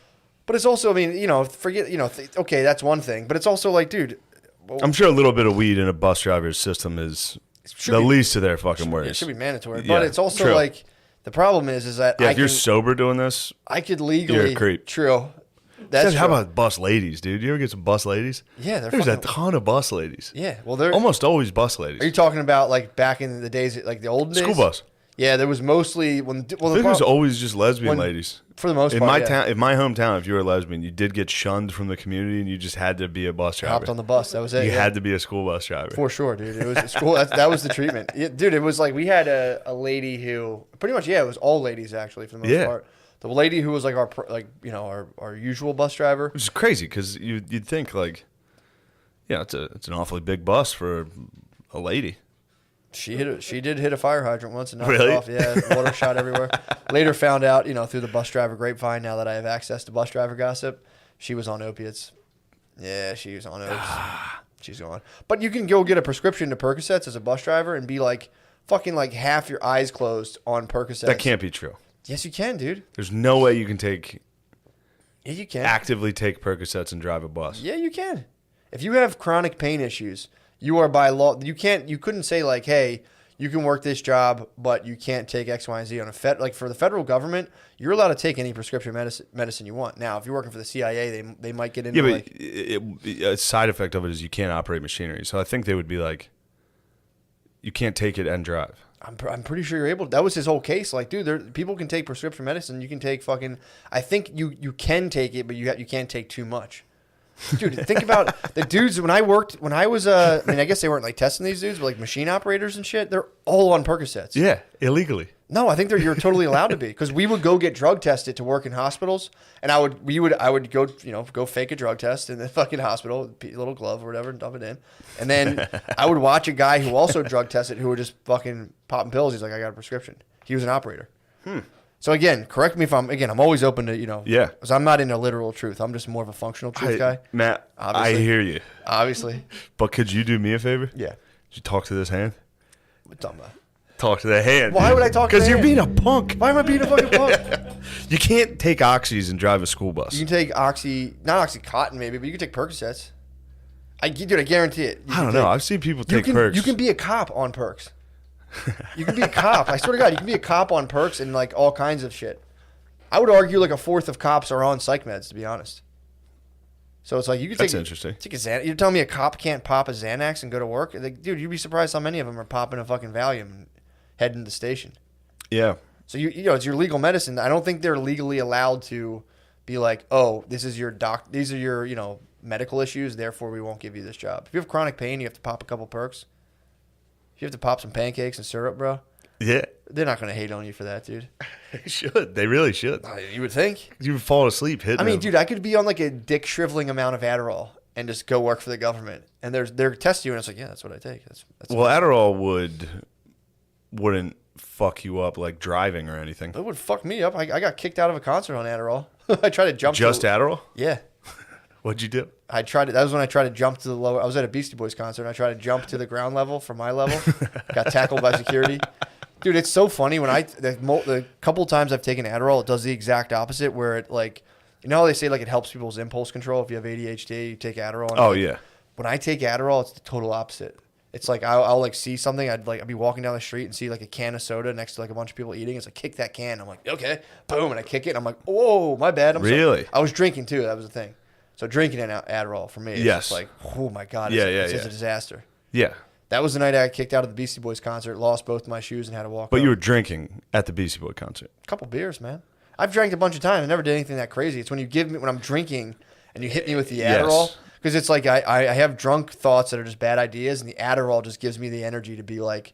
But it's also, I mean, okay, that's one thing. But it's also like, dude. Well, I'm sure a little bit of weed in a bus driver's system is the least of their fucking worries. It should be mandatory. But it's also like, the problem is that if you're sober doing this, I could legally. You're a creep. True. That's how about bus ladies, dude? You ever get some bus ladies? Yeah, there's a ton of bus ladies. Yeah, well, they're almost always bus ladies. Are you talking about like back in the days, like the olden days? School bus. Yeah, there was mostly I think it was always just lesbian ladies. For the most part, in my town, in my hometown, if you were a lesbian, you did get shunned from the community, and you just had to be a bus driver. Hopped on the bus. That was it. You had to be a school bus driver. For sure, dude. It was a school. That was the treatment, dude. It was like we had a lady who pretty much it was all ladies actually for the most part. The lady who was like our usual bus driver. Which is crazy because you'd think like, it's an awfully big bus for a lady. She did hit a fire hydrant once and knocked really? it off. Yeah, water shot everywhere. Later found out, through the bus driver grapevine. Now that I have access to bus driver gossip, she was on opiates. Yeah, she was on opiates. She's gone. But you can go get a prescription to Percocets as a bus driver and be like fucking like half your eyes closed on Percocets. That can't be true. Yes, you can, dude. There's no way you can take. Yeah, you can actively take Percocets and drive a bus. Yeah, you can. If you have chronic pain issues, you are by law. You couldn't say like, hey, you can work this job, but you can't take X, Y, and Z on a like for the federal government. You're allowed to take any prescription medicine you want. Now, if you're working for the CIA, they might get into a side effect of it is you can't operate machinery. So I think they would be like, you can't take it and drive. I'm pretty sure you're able to. That was his whole case. Like, dude, people can take prescription medicine. You can take fucking. I think you can take it, but you can't take too much. Dude, think about the dudes when I was I mean, I guess they weren't like testing these dudes, but like machine operators and shit. They're all on Percocets. Yeah, illegally. No, I think you're totally allowed to be because we would go get drug tested to work in hospitals, and I would go go fake a drug test in the fucking hospital, a little glove or whatever, and dump it in, and then I would watch a guy who also drug tested who would just fucking popping pills. He's like, I got a prescription. He was an operator. So again, correct me if I'm always open to because I'm not into literal truth. I'm just more of a functional truth guy. Matt, obviously. I hear you. Obviously, but could you do me a favor? Yeah. Could you talk to this hand? What are you talking about? Talk to the hand. Why would I talk to the hand? Because you're being a punk. Why am I being a fucking punk? You can't take oxys and drive a school bus. You can take not Oxycontin maybe, but you can take Percocets. I guarantee it. I don't know. I've seen people take perks. You can be a cop on perks. You can be a cop. I swear to God, you can be a cop on perks and like all kinds of shit. I would argue like a fourth of cops are on psych meds, to be honest. So it's like you can take. That's interesting. Take a Xanax. You're telling me a cop can't pop a Xanax and go to work? Like, dude, you'd be surprised how many of them are popping a fucking Valium and heading to the station. Yeah. So it's your legal medicine. I don't think they're legally allowed to be like, oh, this is your these are your medical issues, therefore we won't give you this job. If you have chronic pain, you have to pop a couple perks. If you have to pop some pancakes and syrup, bro. Yeah. They're not going to hate on you for that, dude. They should. They really should. You would think. You would fall asleep hitting them. Dude, I could be on like a dick shriveling amount of Adderall and just go work for the government. And they're testing you, and it's like, yeah, that's what I take. That's well, Adderall wouldn't fuck you up like driving or anything. It would fuck me up. I got kicked out of a concert on Adderall. I tried to jump. Just Adderall? Yeah. What'd you do? That was when I tried to jump to the lower. I was at a Beastie Boys concert, and I tried to jump to the ground level from my level. Got tackled by security. Dude, it's so funny when the couple times I've taken Adderall, it does the exact opposite. Where it like, how they say like it helps people's impulse control. If you have ADHD, you take Adderall. Oh yeah. When I take Adderall, it's the total opposite. It's like I'll like see something. I'd be walking down the street and see like a can of soda next to like a bunch of people eating. It's like, kick that can. I'm like, okay, boom, and I kick it. And I'm like, whoa, my bad. Really? I was drinking too. That was the thing. So drinking an Adderall for me, it's just like, oh my God, it's a disaster. Yeah. That was the night I got kicked out of the Beastie Boys concert, lost both my shoes, and had to walk. But you were drinking at the Beastie Boy concert. A couple beers, man. I've drank a bunch of times. I never did anything that crazy. It's when I'm drinking and you hit me with the Adderall. Because it's like I have drunk thoughts that are just bad ideas, and the Adderall just gives me the energy to be like,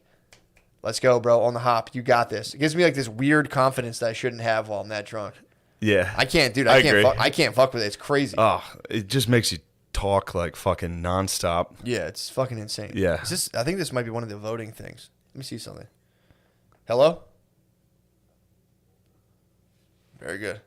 let's go, bro, on the hop. You got this. It gives me like this weird confidence that I shouldn't have while I'm that drunk. Yeah. I can't, dude. I agree. I can't fuck with it. It's crazy. Oh, it just makes you talk like fucking nonstop. Yeah, it's fucking insane. Yeah. I think this might be one of the voting things. Let me see something. Hello? Very good.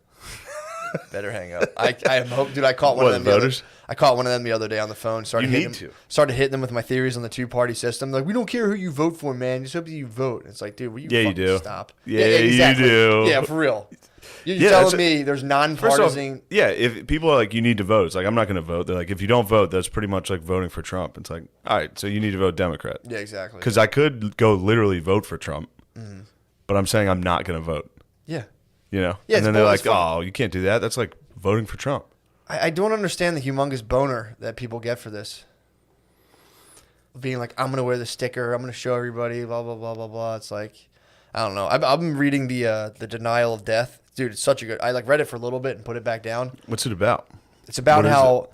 Better hang up. I hope, dude. I caught one What, of them. voters? I caught one of them the other day on the phone. Started You hitting need them, to. Started hitting them with my theories on the two-party system. Like, we don't care who you vote for, man. Just hope that you vote. It's like, dude, will you Yeah, you fucking do. stop? Yeah, you do. Yeah, for real. You're Yeah, telling that's- me there's First off, nonpartisan. yeah, if people are like, you need to vote, it's like, I'm not going to vote. They're like, if you don't vote, that's pretty much like voting for Trump. It's like, all right, so you need to vote Democrat. Yeah, exactly. Because I could go literally vote for Trump, but I'm saying I'm not going to vote. Yeah. You know? Yeah, and then it's they're bull- like, it's funny. oh, you can't do that. That's like voting for Trump. I don't understand the humongous boner that people get for this. Being like, I'm going to wear the sticker. I'm going to show everybody, blah, blah, blah, blah, blah. It's like, I don't know. I've been reading the Denial of Death. Dude, it's such a good... I like read it for a little bit and put it back down. What's it about? It's about What is how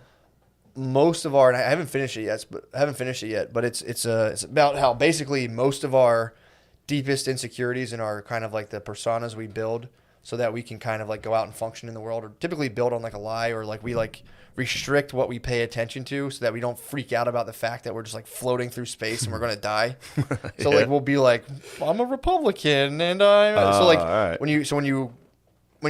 most of our... And I haven't finished it yet, but it's about how basically most of our deepest insecurities and our kind of like the personas we build so that we can kind of like go out and function in the world, or typically build on like a lie, or like we like restrict what we pay attention to so that we don't freak out about the fact that we're just like floating through space and we're going to die. So Yeah. like we'll be like, I'm a Republican and I'm so like all right. when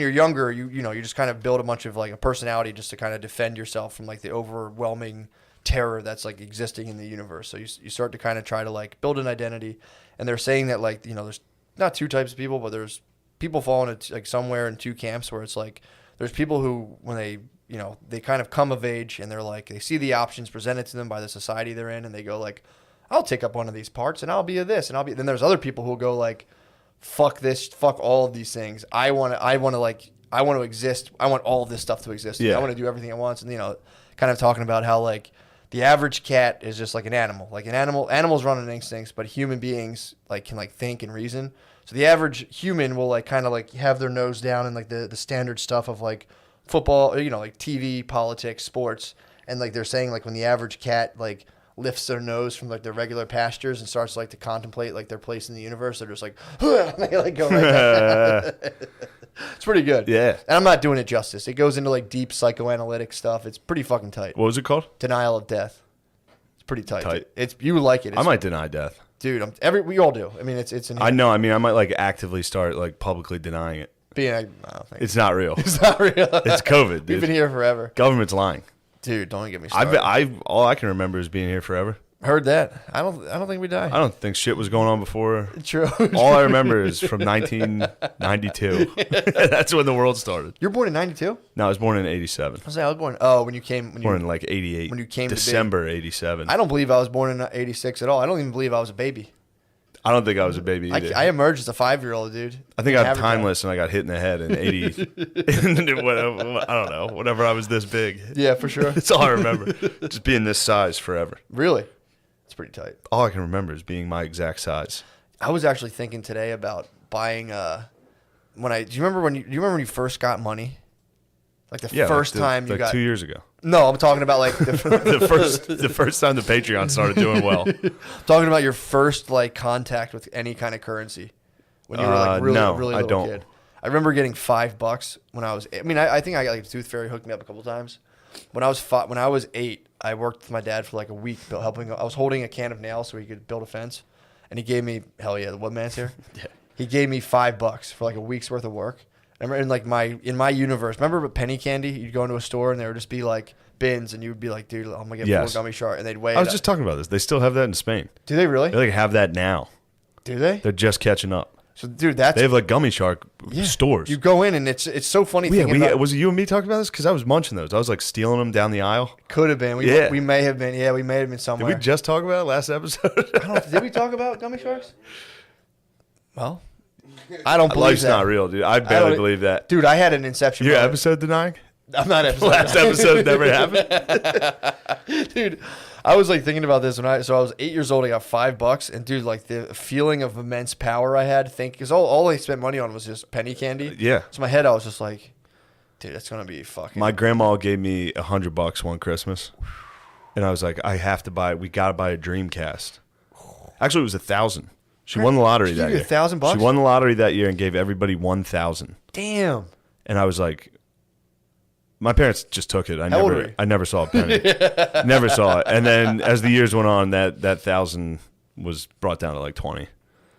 you're younger, you know, you just kind of build a bunch of like a personality just to kind of defend yourself from like the overwhelming terror that's like existing in the universe. So you start to kind of try to like build an identity, and they're saying that like, you know, there's not two types of people, but there's people fall into like somewhere in two camps where it's like there's people who when they, you know, they kind of come of age and they're like, they see the options presented to them by the society they're in, and they go like, I'll take up one of these parts and I'll be a this and I'll be. Then there's other people who go like, fuck this, fuck all of these things. I want to exist. I want all of this stuff to exist. Yeah. I want to do everything at once. And, you know, kind of talking about how like the average cat is just like an animal. Like animals run on instincts, but human beings like can like think and reason. So the average human will like kind of like have their nose down in like the standard stuff of like football, you know, like TV, politics, sports. And like they're saying like when the average cat like lifts their nose from like their regular pastures and starts like to contemplate like their place in the universe, they're just like, they like go right down. It's pretty good. Yeah. And I'm not doing it justice. It goes into like deep psychoanalytic stuff. It's pretty fucking tight. What was it called? Denial of Death. It's pretty tight. Tight. It's you would like it. I might deny death. Dude, we all do. I mean, it's an I know. I mean, I might like actively start like publicly denying it. being I don't think It's not real. it's not real. It's COVID, We've dude. been here forever. Government's lying. Dude, don't get me started. All I can remember is being here forever. Heard that. I don't think we die. I don't think shit was going on before. True. All I remember is from 1992. That's when the world started. You're born in 92? No, I was born in 87. I was born. Oh, when you came. Born in like 88. when you came to be- December 87. I don't believe I was born in 86 at all. I don't even believe I was a baby. I don't think I was a baby either. I emerged as a 5-year-old, dude. I think I'm Average timeless, and I got hit in the head in 80. I don't know. Whenever I was this big. Yeah, for sure. That's all I remember. Just being this size forever. Really? It's pretty tight. All I can remember is being my exact size. I was actually thinking today about buying. Do you remember when you first got money? Like the Yeah, first time you like got 2 years ago. No, I'm talking about like the, the first time the Patreon started doing well. talking about your first like contact with any kind of currency when you were like really no, really I little don't. kid. I remember getting $5 when I was. I mean, I think I got like a tooth fairy hooked me up a couple times. When I was 8, I worked with my dad for like a week helping. I was holding a can of nails so he could build a fence, and he gave me the woodman's here. Yeah. He gave me $5 for like a week's worth of work. I remember in my universe. Remember with penny candy? You'd go into a store and there would just be like bins, and you would be like, "Dude, I'm gonna get Yes. 4 gummy shark," and they'd weigh. I was it just up. talking about this. They still have that in Spain. Do they really? They like have that now. Do they? They're just catching up. So, dude, that's They have like gummy shark stores. You go in and it's so funny. Yeah, thinking about, was it you and me talking about this? Because I was munching those. I was like stealing them down the aisle. could have been. Yeah. We may have been. Yeah, we may have been Did somewhere. we just talk about it last episode? Did we talk about gummy sharks? Well, I don't believe Life's that. not real, dude. I barely don't- believe that. Dude, I had an inception. Your moment. episode denying? I'm not episode. Last episode never happened. Dude, I was like thinking about this when I was 8 years old. I got $5, and dude, like the feeling of immense power I had. Because all I spent money on was just penny candy. Yeah. So in my head, I was just like, dude, that's gonna be fucking. My grandma gave me $100 one Christmas, and I was like, we gotta buy a Dreamcast. Actually, it was 1,000. She won the lottery She that gave year. you $1,000? She won the lottery that year and gave everybody 1,000. Damn. And I was like, my parents just took it. How old were you? I never saw a penny. Never saw it. And then as the years went on, that 1,000 was brought down to like 20.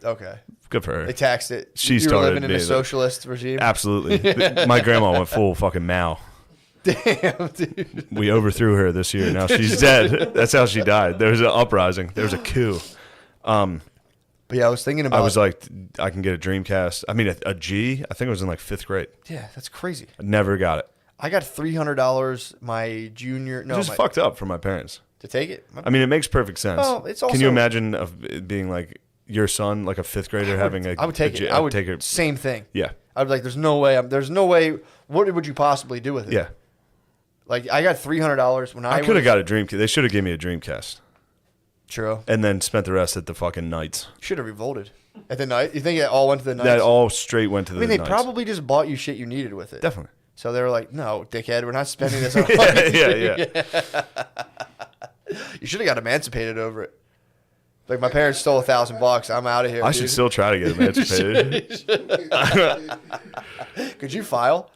Okay. Good for her. They taxed it. She you started were living in a being- socialist regime. Absolutely. My grandma went full fucking Mao. Damn, dude. We overthrew her this year. Now she's dead. That's how she died. There was an uprising. There was a coup. But yeah, I was thinking about. I was like, I can get a Dreamcast. I mean, a G. I think it was in like 5th grade. Yeah, that's crazy. I never got it. I got $300 my junior. No, Just fucked up for my parents. to take it. I mean, it makes perfect sense. Well, it's Can you also- imagine of it being like your son, like a 5th grader, having a? I would take a it. G- I would take it. Same thing. Yeah, I'd be like, there's no way. There's no way. What would you possibly do with it? yeah. Like I got $300 when I could have got a Dreamcast. They should have given me a Dreamcast, True. and then spent the rest at the fucking Knights. Should have revolted at the night. You think it all went to the night? That all straight went to the. I mean, they Knights. probably just bought you shit you needed with it. Definitely. So they were like, "No, dickhead, we're not spending this on." yeah. You should have got emancipated over it. Like my parents stole $1,000. I'm out of here. I dude. should still try to get emancipated. Could you file?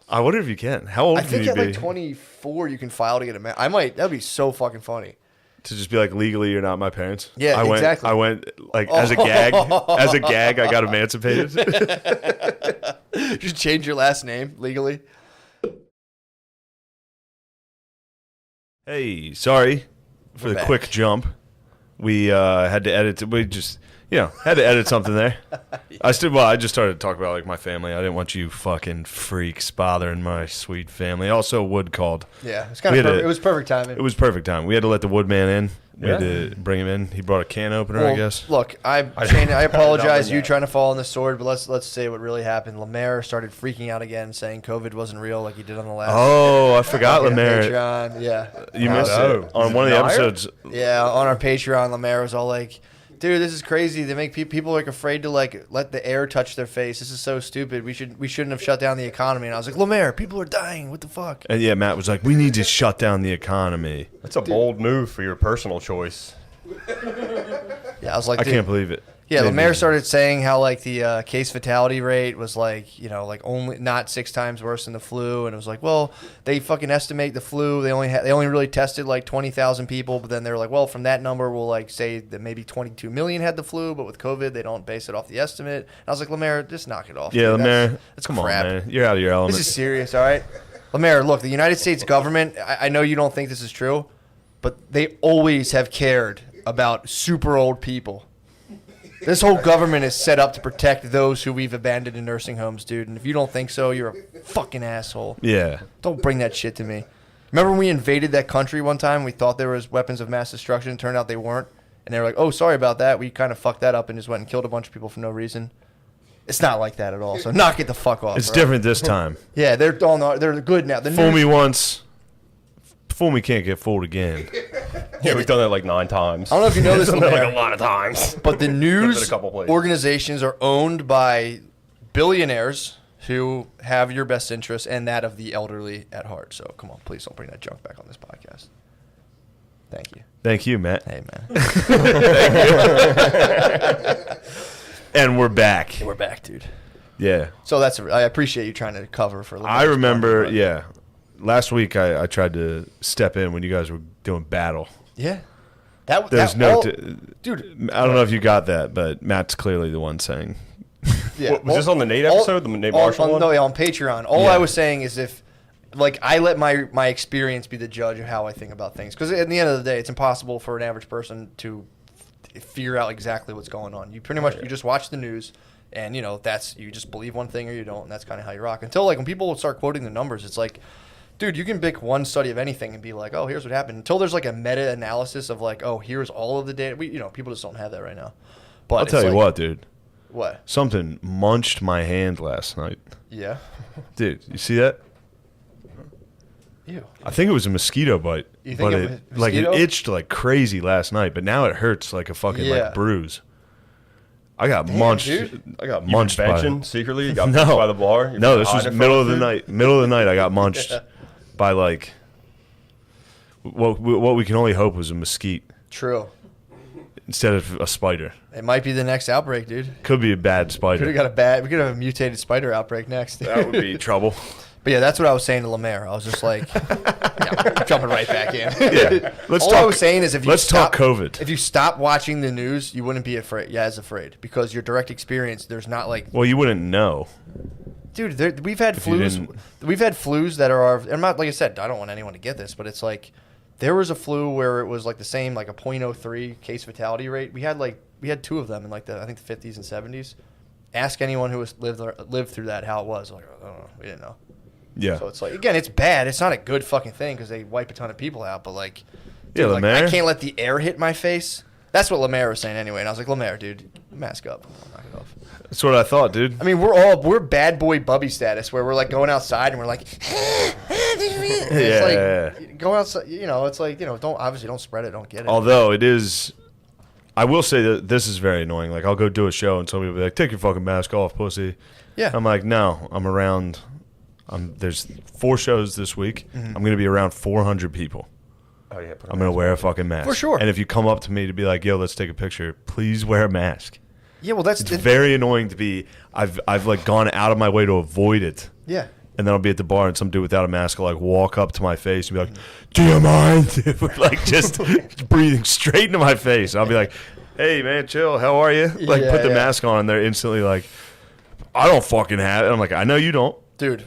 I wonder if you can. How old I can think you at be like 24 you can file to get I might. That'd be so fucking funny. to just be like legally you're not my parents? Yeah, I went, exactly. I went like as a gag. As a gag, I got emancipated. You should change your last name legally. Hey, sorry for We're the back. quick jump. We had to edit. We just, had to edit something there. I just started to talk about like my family. I didn't want you fucking freaks bothering my sweet family. Also, Wood called. Yeah, it's kind We of had it was perfect timing. It was perfect time. We had to let the Woodman in. We had Yeah. to bring him in. He brought a can opener, I Well, guess. Look, Shane, I apologize. Not You that. trying to fall on the sword, but let's say what really happened. Lemaire started freaking out again, saying COVID wasn't real, like he did on the last. Oh, I forgot fucking Lemaire. Patreon. Yeah, You missed no. it on one of the Liar? episodes. yeah. On our Patreon, Lemaire was all like, "Dude, this is crazy. They make people like afraid to like let the air touch their face. This is so stupid. We shouldn't have shut down the economy." And I was like, "Lemaire, people are dying. What the fuck?" And yeah, Matt was like, "We need to shut down the economy." That's a bold move for your personal choice. Yeah, I was like, I "Dude." can't believe it. Yeah, Made Lemaire me- started saying how like the case fatality rate was like like only not 6 times worse than the flu, and it was like, well, they fucking estimate the flu. They only really tested like 20,000 people, but then they were like, well, from that number, we'll like say that maybe 22 million had the flu, but with COVID, they don't base it off the estimate. And I was like, Lemaire, just knock it off. Yeah, dude. Lemaire. that's Come crap. on, man. You're out of your element. This is serious, all right? Lemaire, look, the United States government, I know you don't think this is true, but they always have cared about super old people. This whole government is set up to protect those who we've abandoned in nursing homes, dude. And if you don't think so, you're a fucking asshole. Yeah. Don't bring that shit to me. Remember when we invaded that country one time? We thought there was weapons of mass destruction. Turned out they weren't. And they were like, oh, sorry about that. We kind of fucked that up and just went and killed a bunch of people for no reason. It's not like that at all. So knock it the fuck off. It's all right? different this time. Yeah, they're good now. The Fool news- me once. Fool me can't get fooled again. Yeah, we've done that like 9 times. I don't know if you know this, We've done that like Lemaire, a lot of times. but the been news a couple places. organizations are owned by billionaires who have your best interest and that of the elderly at heart. So come on, please don't bring that junk back on this podcast. Thank you. Thank you, Matt. Hey, man. And we're back. We're back, dude. Yeah. So I appreciate you trying to cover for a little I bit. remember, yeah. Last week I tried to step in when you guys were doing battle. Yeah. There's that no... all- dude, I don't know if you got that, but Matt's clearly the one saying... Yeah. What, was this on the Nate episode, the Nate Marshall one? No, yeah, on Patreon. All Yeah. I was saying is if, like, I let my experience be the judge of how I think about things. Because at the end of the day, it's impossible for an average person to figure out exactly what's going on. You pretty much, you just watch the news, and, you just believe one thing or you don't, and that's kind of how you rock. Until, like, when people start quoting the numbers, it's like, dude, you can pick one study of anything and be like, oh, here's what happened. Until there's, like, a meta-analysis of, like, oh, here's all of the data. People just don't have that right now. But I'll it's tell you like- what, dude. What? Something munched my hand last night. Yeah. Dude, you see that? Ew. I think it was a mosquito bite. You think but it was mosquito? it itched like crazy last night, but now it hurts like a fucking Yeah. like bruise. I got Damn, munched. dude. I got You munched by benching secretly? You got No. pinched by the bar? You're No, this was hiding middle from of the food? night. Middle of the night, I got munched by like what we can only hope was a mesquite. True. instead of a spider. It might be the next outbreak, dude. Could be a bad Could have spider. got a bad. We could have a mutated spider outbreak next. That would be trouble. But yeah, that's what I was saying to Lemaire. I was just like, yeah, jumping right back in. Yeah. All I was saying is if you let's stop, talk COVID. If you stop watching the news, you wouldn't be afraid. Yeah, as afraid because your direct experience. There's not like, Well, you wouldn't know. dude. We've had If you flus. didn't- We've had flus that are. I'm not like I said. I don't want anyone to get this, but it's like there was a flu where it was like the same, like a .03 case fatality rate. We had two of them in like I think the 50s and 70s. Ask anyone who has lived through that how it was. Like, I don't know. We didn't know. Yeah. So it's like, again, it's bad. It's not a good fucking thing because they wipe a ton of people out. But like, Yeah, dude, like, Lemaire. I can't let the air hit my face. That's what Lemaire was saying anyway. And I was like, Lemaire, dude, mask up. Knock it off. That's what I thought, dude. I mean, we're bad boy Bubby status where we're like going outside and we're like, it's like go outside. It's like don't spread it, don't get it. Although it is, I will say that this is very annoying. Like, I'll go do a show and somebody will be like, take your fucking mask off, pussy. Yeah. I'm like, no, I'm around. There's 4 shows this week. I'm going to be around 400 people. Oh, yeah, I'm going to wear a fucking mask. For sure. And if you come up to me to be like, yo, let's take a picture, please wear a mask. Yeah, well, It's very annoying to be, I've like gone out of my way to avoid it. yeah. And then I'll be at the bar and some dude without a mask will like walk up to my face and be like, do you mind? Like just breathing straight into my face. I'll be like, hey man, chill, how are you? Like put the mask on and they're instantly like, I don't fucking have it. I'm like, I know you don't. Dude.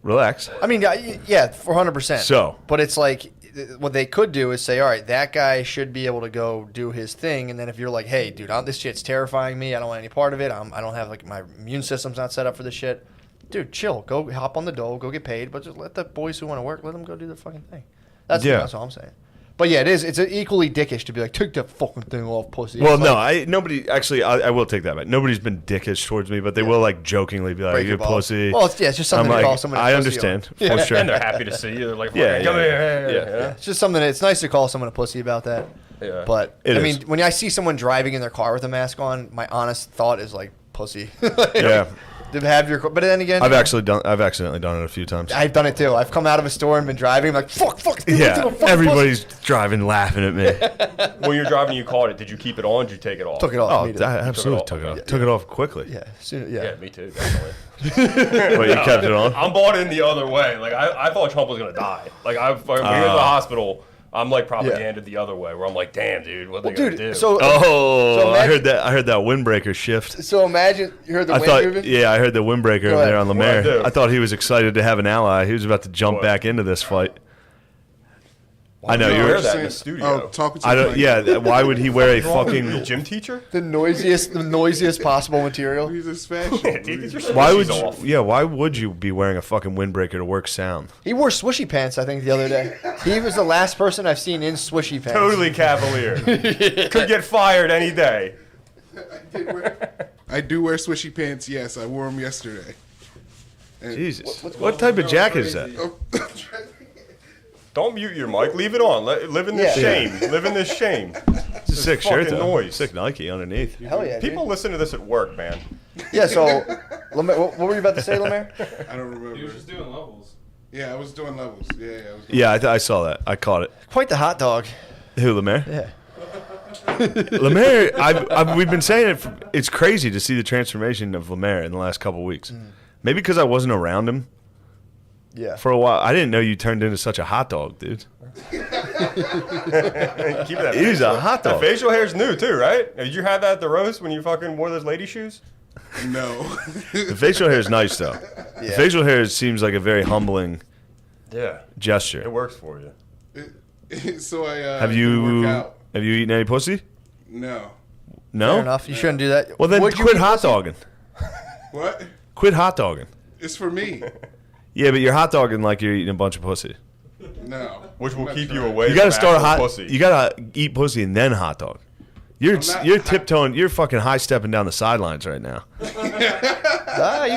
Relax. I mean, yeah, 400%. So. But it's like, what they could do is say, all right, that guy should be able to go do his thing. And then if you're like, hey, dude, this shit's terrifying me. I don't want any part of it. I don't have, like, my immune system's not set up for this shit. Dude, chill. Go hop on the dole. Go get paid. But just let the boys who want to work, let them go do their fucking thing. That's all I'm saying. But yeah, it's equally dickish to be like, take that fucking thing off, pussy. Well, It's no, like, nobody, actually, I will take that back. Nobody's been dickish towards me, but they will like jokingly be like, break you your balls. pussy. Well, it's just something I'm to like, call someone a I pussy understand, on. for sure. And they're happy to see you. They're like, Yeah, come yeah, here. yeah. It's just something. It's nice to call someone a pussy about that. Yeah. But It I is. mean, when I see someone driving in their car with a mask on, my honest thought is like pussy. Yeah. To have your, but then again, I've accidentally done it a few times. I've done it too. I've come out of a store and been driving. I'm like, fuck. Yeah, everybody's driving, laughing at me. When you're driving, you caught it. Did you keep it on? Did you take it off? Took it off. Oh, immediately. I absolutely Took it took off. it off. Took it off quickly. Yeah. Yeah, me too. Definitely. Wait, you kept it on? I'm bought in the other way. Like I thought Trump was gonna die. Like when we were in the hospital, I'm like propaganda the other way, where I'm like, damn, dude, what are they gonna do? So Oh, I imagine- heard that windbreaker shift. So imagine you heard the I wind thought, moving. yeah, I heard the windbreaker Go over ahead. there on What'd I Lemaire. do? I thought he was excited to have an ally. He was about to jump What? back into this fight. I know you you wear were. that in the studio. Oh, talking to I the don't. mic. Yeah. Why would he wear a You a fucking? gym teacher? The noisiest possible material. He's a fashion. Get your Why would squishies you? off. Yeah. Why would you be wearing a fucking windbreaker to work sound? He wore swishy pants, I think, the other day. He was the last person I've seen in swishy pants. Totally cavalier. Could get fired any day. I do wear swishy pants. Yes, I wore them yesterday. And- Jesus. What type of jacket is that? Oh, Don't mute your mic. Leave it on. Live in this Yeah. shame. Live in this shame. It's a sick shirt fucking though. noise. Sick Nike underneath. Hell yeah, People dude. listen to this at work, man. Yeah, so, Lemaire, what were you about to say, Lemaire? I don't remember. He was just doing levels. Yeah, I was doing levels. Yeah, I was doing Yeah, I saw that. I caught it. Quite the hot dog. Who, Lemaire? Yeah. Lemaire, we've been saying it. It's crazy to see the transformation of Lemaire in the last couple weeks. Maybe because I wasn't around him Yeah. for a while. I didn't know you turned into such a hot dog, dude. Keep that. He's a hot The dog. facial hair's new too, right? Did you have that at the roast when you fucking wore those lady shoes? No. The facial hair is nice though. The Yeah. facial hair seems like a very humbling Yeah. It gesture. works for you. So I Have didn't you work out. eaten any pussy? No. No. Fair enough. You shouldn't do that. Well then Would you quit eat hot pussy? dogging. What? Quit hot dogging. It's for me. Yeah, but you're hot dogging like you're eating a bunch of pussy. No. Which will I'm keep not you trying. away You gotta from start a actual hot. pussy. You gotta eat pussy and then hot dog. You're not you're hot- tiptoeing. You're fucking high stepping down the sidelines right now. You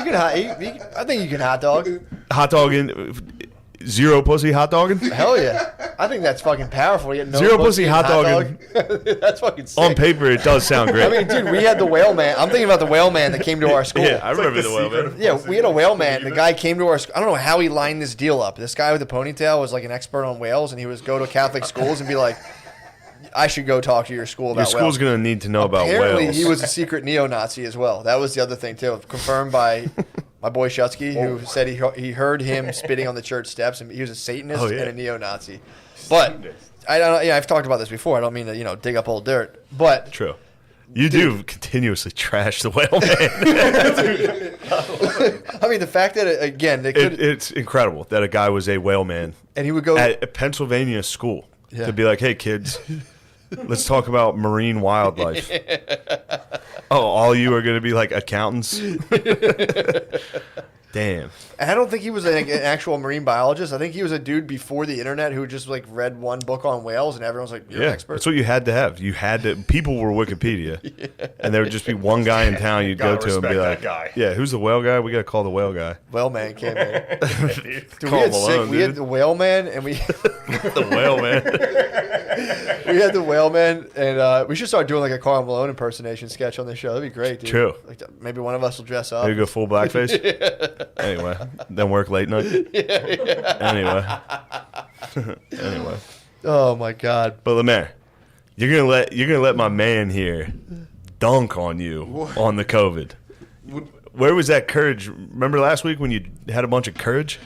can I think you can hot dog. Hot dogging, zero pussy hot dogging. Hell yeah. I think that's fucking powerful. You get no Zero pussy and hot dog. That's fucking sick. On paper, it does sound great. I mean, dude, we had the whale man. I'm thinking about the whale man that came to our school. yeah, I It's like remember the the well, secret man. of Yeah, pussy. we had a whale man. Believe The it? guy came to our school. I don't know how he lined this deal up. This guy with the ponytail was like an expert on whales, and he would go to Catholic schools and be like, I should go talk to your school Your about school's whales. going to need to know about Apparently, whales. he was a secret neo-Nazi as well. That was the other thing too, confirmed by my boy Shutsky, who said he heard him spitting on the church steps, and he was a Satanist and a neo-Nazi. But I don't. Yeah, I've talked about this before. I don't mean to dig up old dirt, but True. You do continuously trash the whale man. I mean the fact that again they could, It's incredible that a guy was a whale man and he would go. at a Pennsylvania school Yeah. to be like, hey, kids, let's talk about marine wildlife. Oh, all you are going to be like accountants? Damn. And I don't think he was an actual marine biologist. I think he was a dude before the internet who just like read one book on whales, and everyone's like, "You're an expert." That's what you had to have. You had to. People were Wikipedia, and there would just be one guy in town you'd go Gotta to and be respect like, that guy. "Yeah, who's the whale guy? We got to call the whale guy." Whale man came in. Dude, Call him alone, we had dude. the whale man, and we The whale man. we had the whale man, and we should start doing like a Karl Malone impersonation sketch on this show. That'd be great, dude. True. Like maybe one of us will dress up. Maybe go full blackface. Anyway, then work late night. Anyway. Anyway. Oh my god. But Lemaire, you're gonna let my man here dunk on you on the COVID. Where was that courage? Remember last week when you had a bunch of courage?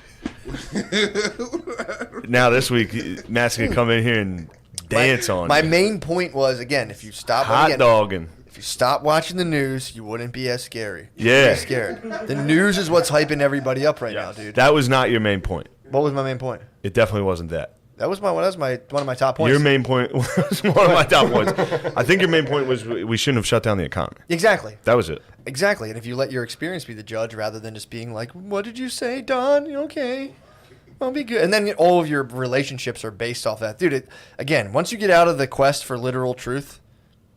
Now this week, Matt's gonna come in here and dance on My you. main point was again, if you stop Hot again, dogging. if you stop watching the news, you wouldn't be as scary. You Yeah. wouldn't be scared. The news is what's hyping everybody up right now, dude. That was not your main point. What was my main point? It definitely wasn't that. That was one of my top points. Your main point was one of my top points. I think your main point was we shouldn't have shut down the economy. Exactly. That was it. Exactly. And if you let your experience be the judge rather than just being like, "What did you say, Don? You okay? I'll be good." And then all of your relationships are based off that. Dude, again, once you get out of the quest for literal truth,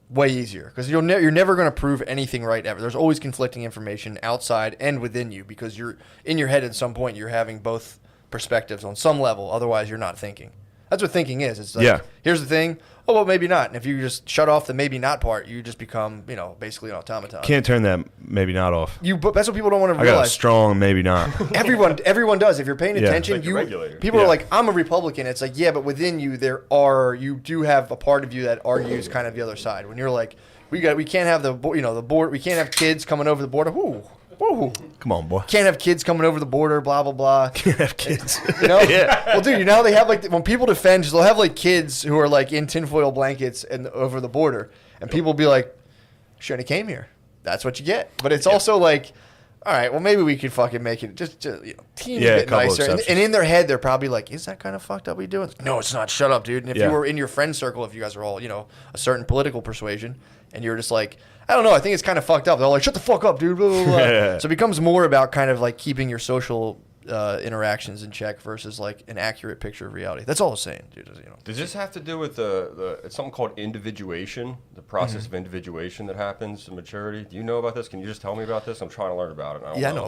way easier. Because you're never going to prove anything right ever. There's always conflicting information outside and within you because you're in your head at some point you're having both perspectives on some level. Otherwise, you're not thinking. That's what thinking is. It's like, here's the thing. Oh, well, maybe not. And if you just shut off the maybe not part, you just become, basically an automaton. Can't turn that maybe not off. But that's what people don't want to I got a realize. strong maybe not. Everyone does. If you're paying attention, Like the regulator. people are like, I'm a Republican. It's like, yeah, but within you, you do have a part of you that argues kind of the other side. When you're like, we can't have the border, we can't have kids coming over the border. Whoo. Come on, boy. Can't have kids coming over the border, blah, blah, blah. Can't have kids. Yeah. Well, dude, they have like, when people defend, they'll have like kids who are like in tinfoil blankets and over the border. And people be like, shouldn't have came here. That's what you get. But it's also like, all right, well, maybe we could fucking make it just teeny Yeah, a bit couple nicer. And exceptions. in their head, they're probably like, is that kind of fucked up we doing? No, it's not. Shut up, dude. And if Yeah. you were in your friend circle, if you guys are all, a certain political persuasion, and you're just like, I don't know, I think it's kind of fucked up. They're like, shut the fuck up, dude. Blah, blah, blah. Yeah. So it becomes more about kind of like keeping your social interactions in check versus like an accurate picture of reality. That's all I'm saying, dude. Does this have to do with it's something called individuation, the process of individuation that happens in maturity? Do you know about this? Can you just tell me about this? I'm trying to learn about it. I know a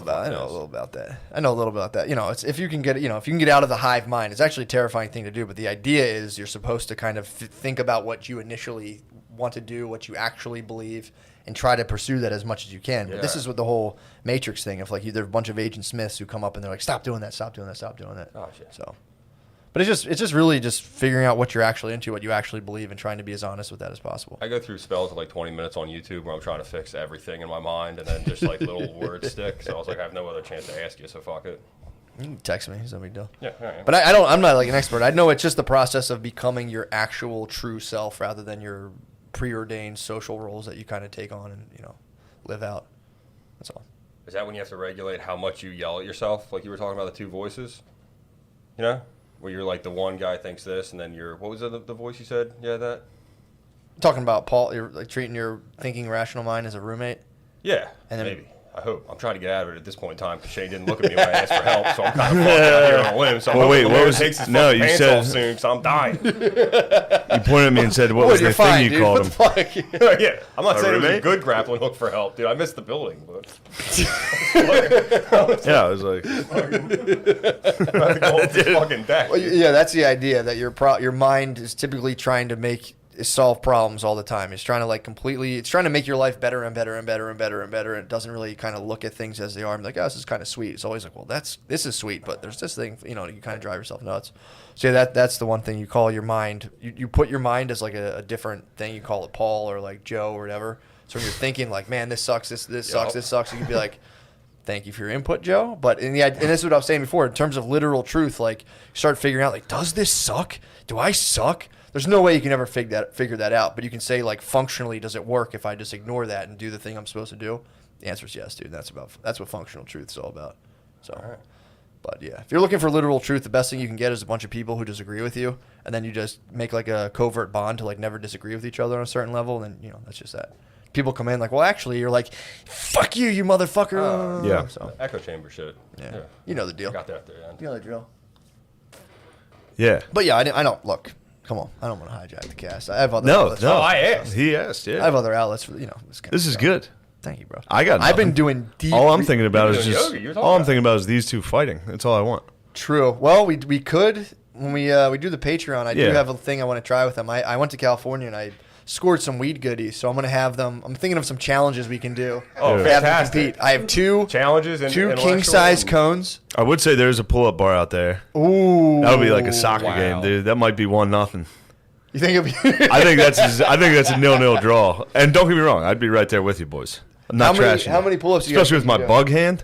little about that. It's if you can get out of the hive mind, it's actually a terrifying thing to do. But the idea is you're supposed to kind of think about what you initially want to do, what you actually believe, and try to pursue that as much as you can. But this is what the whole Matrix thing of like there's a bunch of Agent Smiths who come up and they're like, stop doing that, stop doing that, stop doing that. Oh, shit. So, but it's just really just figuring out what you're actually into, what you actually believe, and trying to be as honest with that as possible. I go through spells of like 20 minutes on YouTube where I'm trying to fix everything in my mind and then just like little words stick. So I was like, I have no other chance to ask you, so fuck it. You can text me, it's no big deal. Yeah, all right. But I'm not like an expert. I know it's just the process of becoming your actual true self rather than your preordained social roles that you kind of take on and live out. That's all. Is that when you have to regulate how much you yell at yourself? Like you were talking about the two voices? Where you're like the one guy thinks this and then what was the voice you said? Yeah, that? Talking about Paul, you're like treating your thinking rational mind as a roommate. Yeah, And then- maybe. I hope. I'm trying to get out of it at this point in time because Shane didn't look at me when I asked for help, so I'm kind of fucked out here on a limb. So I'm Well, hoping wait, what Larry was takes it? his No, fucking you pants said- off soon, so I'm dying. You pointed at me and said, what was the thing you called him? What the fuck? Yeah, I'm not A saying it was a roommate? good grappling hook for help, dude. I missed the building, but Yeah, I was like, I have to go off this fucking deck. Well, yeah, that's the idea that your mind is typically trying to make solve problems all the time. It's trying to like completely. It's trying to make your life better and better and better and better and better. And it doesn't really kind of look at things as they are. I'm like, oh, this is kind of sweet. It's always like, well, this is sweet, but there's this thing. You know, you kind of drive yourself nuts. So yeah, that's the one thing you call your mind. You put your mind as like a different thing. You call it Paul or like Joe or whatever. So when you're thinking like, man, this sucks, this sucks, this sucks, you can be like, thank you for your input, Joe. But and this is what I was saying before, in terms of literal truth, like you start figuring out like, does this suck? Do I suck? There's no way you can ever figure that out. But you can say like, functionally, does it work if I just ignore that and do the thing I'm supposed to do? The answer is yes, dude. That's what functional truth is all about. So, all right. But yeah, if you're looking for literal truth, the best thing you can get is a bunch of people who disagree with you, and then you just make like a covert bond to like never disagree with each other on a certain level. And then that's just that. People come in like, well, actually, you're like, fuck you, you motherfucker. Yeah. So Echo chamber shit. yeah, you know the deal. I got that at the end. You know the drill. Yeah. But yeah, I don't look. Come on, I don't want to hijack the cast. I have other No, outlets. no. I asked. He asked, I yeah. have other outlets for This is good. Thank you, bro. I got I've been nothing. doing deep. All I'm thinking about is doing just yoga, you're talking all I'm about. thinking about is these two fighting. That's all I want. True. Well, we could when we do the Patreon. I do Yeah. have a thing I want to try with them. I went to California and I scored some weed goodies, so I'm gonna have them. I'm thinking of some challenges we can do. Oh, Yeah. to have them fantastic. compete. I have two Challenges and king size cones. I would say there's a pull-up bar out there. Ooh, That would be like a soccer Wow. game, dude. That might be 1-0. You think it'd be? I think that's a 0-0 draw. And don't get me wrong, I'd be right there with you boys. I'm not trashing. How you. many pull-ups? Do you guys Especially with my think you bug hand.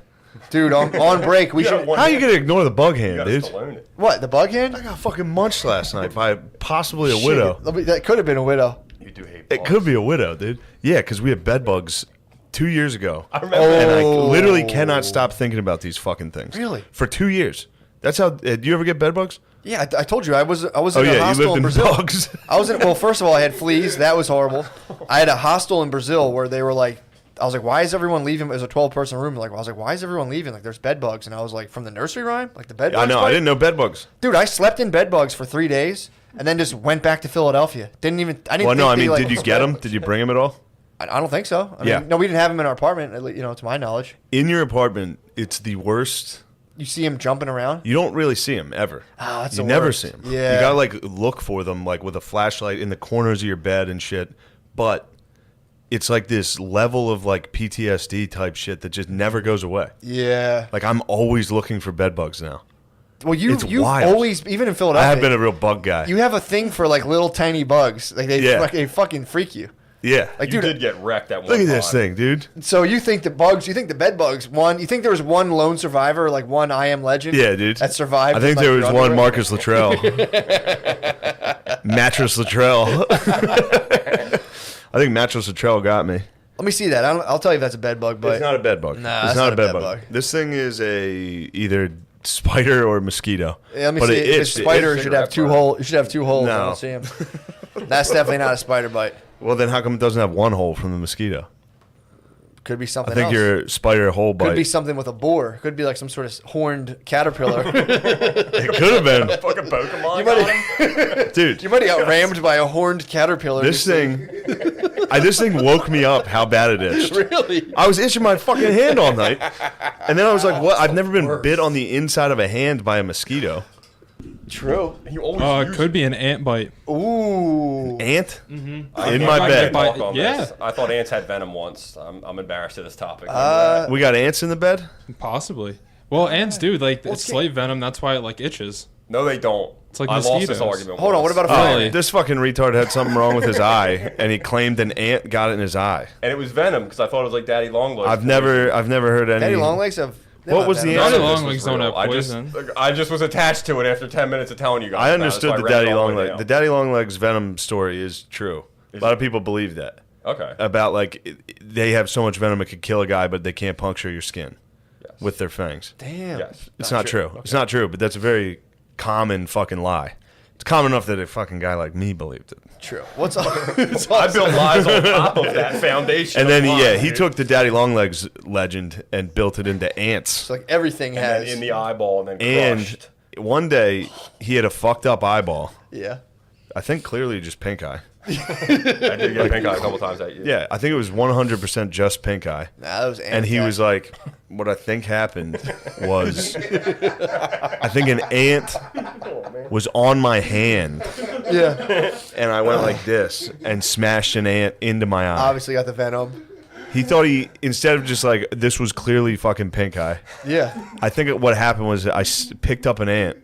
do? Dude, on break we You got should. one- How are you gonna ignore the bug You hand, gotta dude? Stallone it. What, the bug hand? I got fucking munched last night by possibly a Shit, widow. that could have been a widow. You do hate It bugs. could be a widow, dude. Yeah, because we had bed bugs 2 years ago. I remember. And I Oh. literally cannot stop thinking about these fucking things. Really? For 2 years. That's how. Do you ever get bed bugs? Yeah, I told you I was Oh in a yeah, you hostel lived in in Brazil. bugs. I was in. Well, first of all, I had fleas. That was horrible. I had a hostel in Brazil where they were like, I was like, why is everyone leaving? It was a 12-person room. Like, I was like, why is everyone leaving? Like, there's bed bugs. And I was like, from the nursery rhyme, like the bed bugs. I know. I bite? didn't know bed bugs. Dude, I slept in bed bugs for 3 days and then just went back to Philadelphia. Didn't even. I didn't. Well, no. think I they, mean, like, did you get them? Did you bring them at all? I don't think so. I Yeah. mean, no, we didn't have them in our apartment. To my knowledge, In your apartment, it's the worst. you see him jumping around. You don't really see them ever. Oh, that's you the never worst. see them. Yeah. You gotta like look for them, like with a flashlight in the corners of your bed and shit. But it's like this level of like PTSD type shit that just never goes away. Yeah. Like I'm always looking for bed bugs now. Well, It's you wild. always, even in I Philadelphia, have been a real bug guy. you have a thing for like little tiny bugs. Like Yeah. they fucking freak you. Yeah. Like, You dude, did get wrecked at one Look at this time. thing, dude. so you think the bed bugs, you think there was one lone survivor, like one I Am Legend? Yeah, dude. That survived. I think with, there like, was your one underwear? Marcus Luttrell. Mattress Luttrell. I think Mattress Luttrell got me. Let me see that. I'll tell you if that's a bed bug, but It's not a bed bug. Nah, it's that's not a bed bug. This thing is either spider or mosquito. yeah, let me But see. it If it's itched. spider, itched should have cigarette two burn. holes. You should have two holes. I No. don't see him. That's definitely not a spider bite. Well, then how come it doesn't have one hole from the mosquito? Could be I something think else. your spider hole bite. Could be something with a boar. Could be like some sort of horned caterpillar. It could have been, Fucking Pokemon. You got might him? dude. You might have got rammed by a horned caterpillar. This thing, this thing woke me up. How bad it itched. Really? I was itching my fucking hand all night, and then I was like, "What? I've never been bit on the inside of a hand by a mosquito." True. You always It use could be an ant bite. Ooh. Ant I in can't- my I bed. can't talk on Yeah. this. I thought ants had venom once. I'm embarrassed of this topic. We got ants in the bed. Possibly. Well, ants do. Like, it's okay. slave venom. That's why it, like, itches. no, they don't. It's like I lost this mosquitoes. argument. Hold on. What once. about a Really? This fucking retard had something wrong with his eye, and he claimed an ant got it in his eye. And it was venom because I thought it was like Daddy Longlegs. I've never heard any. Daddy Longlegs have. they What don't was have the venom. Daddy answer? long legs don't have poison. I just was attached to it after 10 minutes of telling you guys. I about it, understood so I the read it daddy all the way long leg. down. The daddy long legs venom story is true. A lot of people believe that Okay. about they have so much venom it could kill a guy, but they can't puncture your skin Yes. with their fangs. Damn. Yes. It's not true. It's not true, but that's a very common fucking lie. It's common enough that a fucking guy like me believed it. True. What's up? I built lies on top of that foundation. And then of lies, he dude. took the daddy long legs legend and built it into ants. It's like everything And has. then in the eyeball and then And crushed. one day he had a fucked up eyeball. Yeah. I think clearly just pink eye. I did get pink eye a couple times that year. Yeah, I think it was 100% just pink eye. Nah, that was. And he was like, what I think happened was, I think an ant was on my hand Yeah. And I went like this and smashed an ant into my eye. Obviously got the venom. He thought instead of just like, this was clearly fucking pink eye. Yeah. I think what happened was I picked up an ant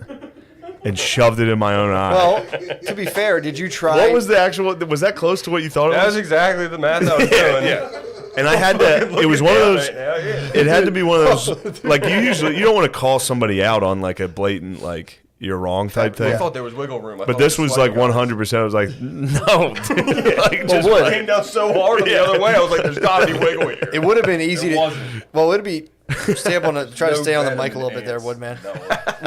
and shoved it in my own eye. Well, to be fair, did you try? What was the actual, was that close to what you thought it That was? was exactly the math I was doing. Yeah. And I had to, it was one of those, it had to be one of those, like you don't want to call somebody out on like a blatant, like, you're wrong type thing. I thought there was wiggle room. But this was like 100%. I was like, no. Like, just would. It came down so hard on the other way. I was like, there's got to be wiggle here. It would have been easy to. wasn't. Well, it'd be try to stay on the venom mic a little in bit there, ants. Woodman.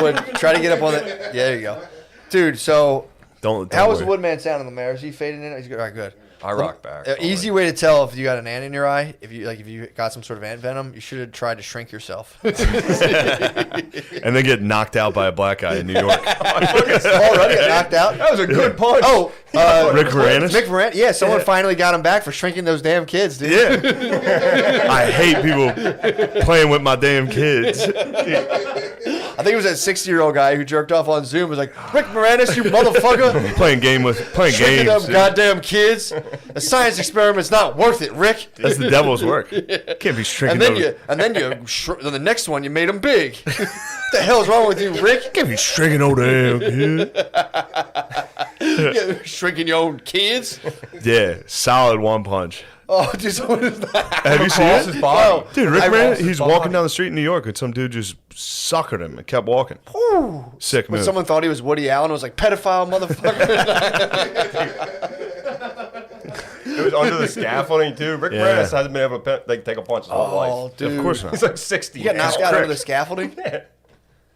Would try to get up on the. Yeah, there you go, dude. So don't how was worry. Woodman sounding in the mirror? Is he fading in? He's good. All right, good. I rock back. Easy way to tell if you got an ant in your eye, if you got some sort of ant venom, you should have tried to shrink yourself. And then get knocked out by a black guy in New York. Already got knocked out. That was a good punch. Oh, Rick Moranis? Mick Moranis. Yeah, someone finally got him back for shrinking those damn kids, dude. Yeah. I hate people playing with my damn kids. I think it was that 60-year-old guy who jerked off on Zoom. Was like, Rick Moranis, you motherfucker. Playing Shrinking games. them Dude. goddamn kids. A science experiment's not worth it, Rick. That's the devil's work. Can't be shrinking And then the next one you made them big. What the hell's wrong with you, Rick? Can't be shrinking old damn kid. Yeah, shrinking your own kids. Yeah, solid one punch. Oh, just what is that? Have you seen Across it? his body. Dude, Rick I- Moranis, he's walking down the street in New York and some dude just suckered him and kept walking. Sick When move. someone thought he was Woody Allen, it was like pedophile motherfucker. It was under the scaffolding, too. Rick Yeah. Moranis hasn't been able to take a punch his whole Oh, life. dude. Of course not. He's like 60. You got knocked out correct. under the scaffolding?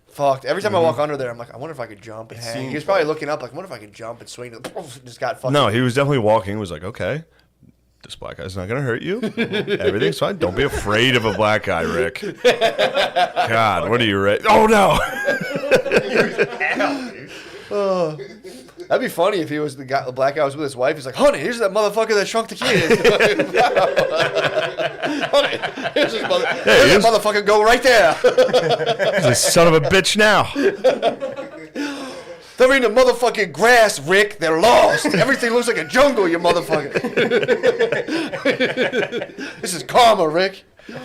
Fucked. Every time I walk under there, I'm like, I wonder if I could jump and hang. seems He was probably looking up like, I wonder if I could jump and swing. Just got fucking. No, he was definitely walking. He was like, okay, this black guy's not going to hurt you. Everything's fine. Don't be afraid of a black guy, Rick. God, what are you, Rick? Oh, no. That'd be funny if he was the black guy was with his wife. He's like, honey, here's that motherfucker that shrunk the kid. Honey, here's this here's- that motherfucker go right there. He's a son of a bitch now. They're in the motherfucking grass, Rick. They're lost. Everything looks like a jungle, you motherfucker. This is karma, Rick.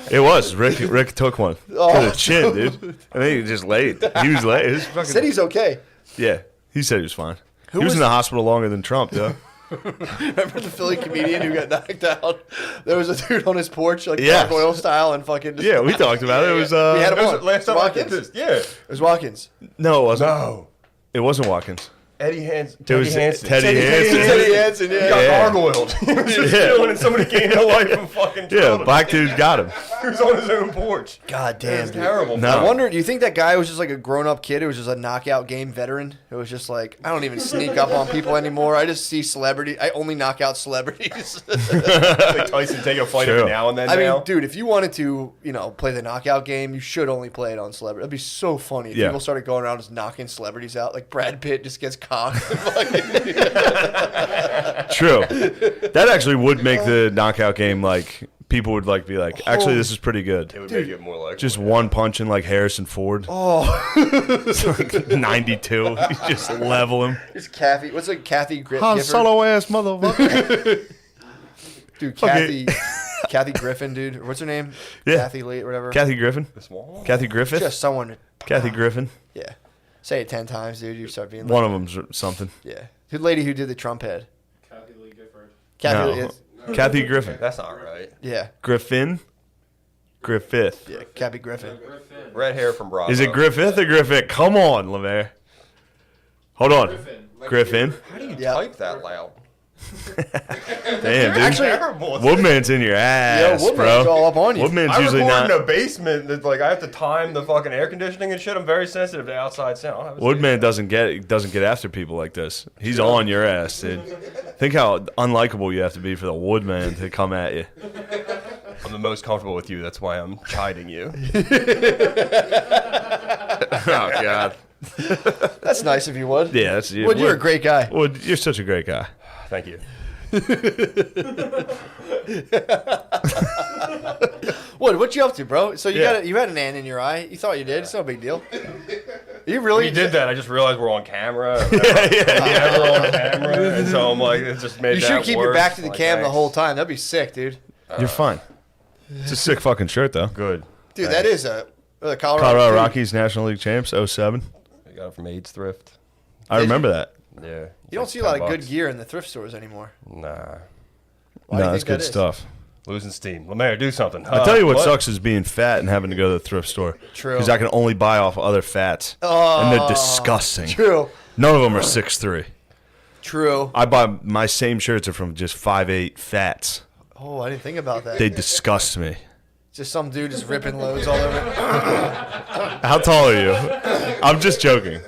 It was. Rick took one to the chin, dude. And then he just laid. He was laid. It was fucking, Said he's okay. yeah, he said he was fine. He was- was in the hospital longer than Trump, though. Remember the Philly comedian who got knocked out? There was a dude on his porch, like Yes. gargoyle style, and fucking. Yeah, we talked about it. It was We had him That was on. the last time I did Watkins. this. Yeah. It was Watkins. no, it wasn't. No. It wasn't Watkins. It was Teddy Hansen. Hansen. Teddy Hansen, He yeah. got Yeah. gargoyled. He was just Yeah. chilling and somebody came to life and fucking Yeah, killed him. black dude got him. He was on his own porch. God It damn, was dude. terrible. No. I wonder, do you think that guy was just like a grown-up kid who was just a knockout game veteran? It was just like, I don't even sneak up on people anymore. I just see celebrity. I only knock out celebrities. Like Tyson take a fight True. every now and then. I now. mean, dude, if you wanted to, play the knockout game, you should only play it on celebrity. That'd be so funny if Yeah. people started going around just knocking celebrities out. Like Brad Pitt just gets cocked. True. That actually would make the knockout game like people would like be like, actually, this is pretty it good. would make it more like Just one punch in like Harrison Ford. Oh, It's like 92. You just level him. it's Kathy. What's like Kathy Han Gifford? Solo ass motherfucker. Dude, Okay. Kathy Griffin, dude. What's her name? Yeah. Kathy Lee, or whatever. Kathy Griffin. the small one. Kathy Griffith. Just someone. Kathy Griffin. Yeah. Say it 10 times, dude. You start being like, One of them's something. yeah. The lady who did the Trump head. Kathy Lee Gifford. Kathy No. Lee. Kathy Griffin. That's not right. Yeah. Griffin. Griffith. Yeah. Kathy Griffin. Red hair from Bravo. Is it Griffith or Griffith? Come on, Lemaire. Hold on. Griffin. Griffin. How do you Yeah. type that loud? Damn, dude. Actually- Terrible. Woodman's in your ass, Woodman's bro. all up on you. Woodman's I usually record not. in a basement that like I have to time the fucking air conditioning and shit. I'm very sensitive to outside sound. I don't have a Woodman doesn't get after people like this. He's on your ass, dude. Think how unlikable you have to be for the Woodman to come at you. I'm the most comfortable with you. That's why I'm chiding you. Oh God. That's nice if you would. Yeah, that's Wood, you're a great guy. Wood, you're such a great guy. Thank What you up to, bro? So you Yeah. you had an ant in your eye. You thought you did. It's no big deal. You really You did that. I just realized we're on camera. Yeah. We're on camera, and so I'm like, it just made You that should keep your worse. back to the Like, cam the thanks. whole time. That'd be sick, dude. You're fine. It's a sick fucking shirt, though. Good. Dude, Thanks. that is the Colorado dude, Rockies National League champs, 07. I got it from AIDS Thrift. I remember that. Yeah. You don't see a lot of good gear in the thrift stores anymore. Nah. Why do you No, think that's good that is? stuff. Losing steam. Lemaire, do something. I tell you what sucks is being fat and having to go to the thrift store. True. Because I can only buy off other fats. And they're disgusting. True. None of them are 6'3". True. I buy my same shirts are from just 5'8" fats. Oh, I didn't think about that. They disgust me. Just some dude just ripping loads all over. How tall are you? I'm just joking.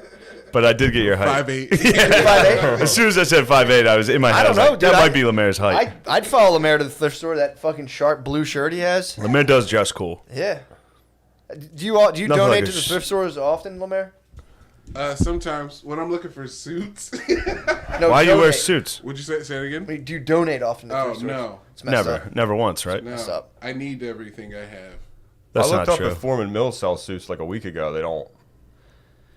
But I did get your height. 5'8". 5'8"? As soon as I said 5'8", I was in my head. I don't was know, like, dude. that might be Lemaire's height. I'd follow Lemaire to the thrift store. That fucking sharp blue shirt he has. Lemaire does dress cool. Yeah. Do you Nothing donate like to a the thrift stores often, Lemaire? Sometimes when I'm looking for suits. No. Why do you wear donate. suits? Would you say it again? Wait, do you donate often to Oh, thrift stores? no. It's messed Never. up. Never once, right? No, What's up? I need everything I have. That's I looked not up true. if Foreman Mills sells suits like a week ago. They don't.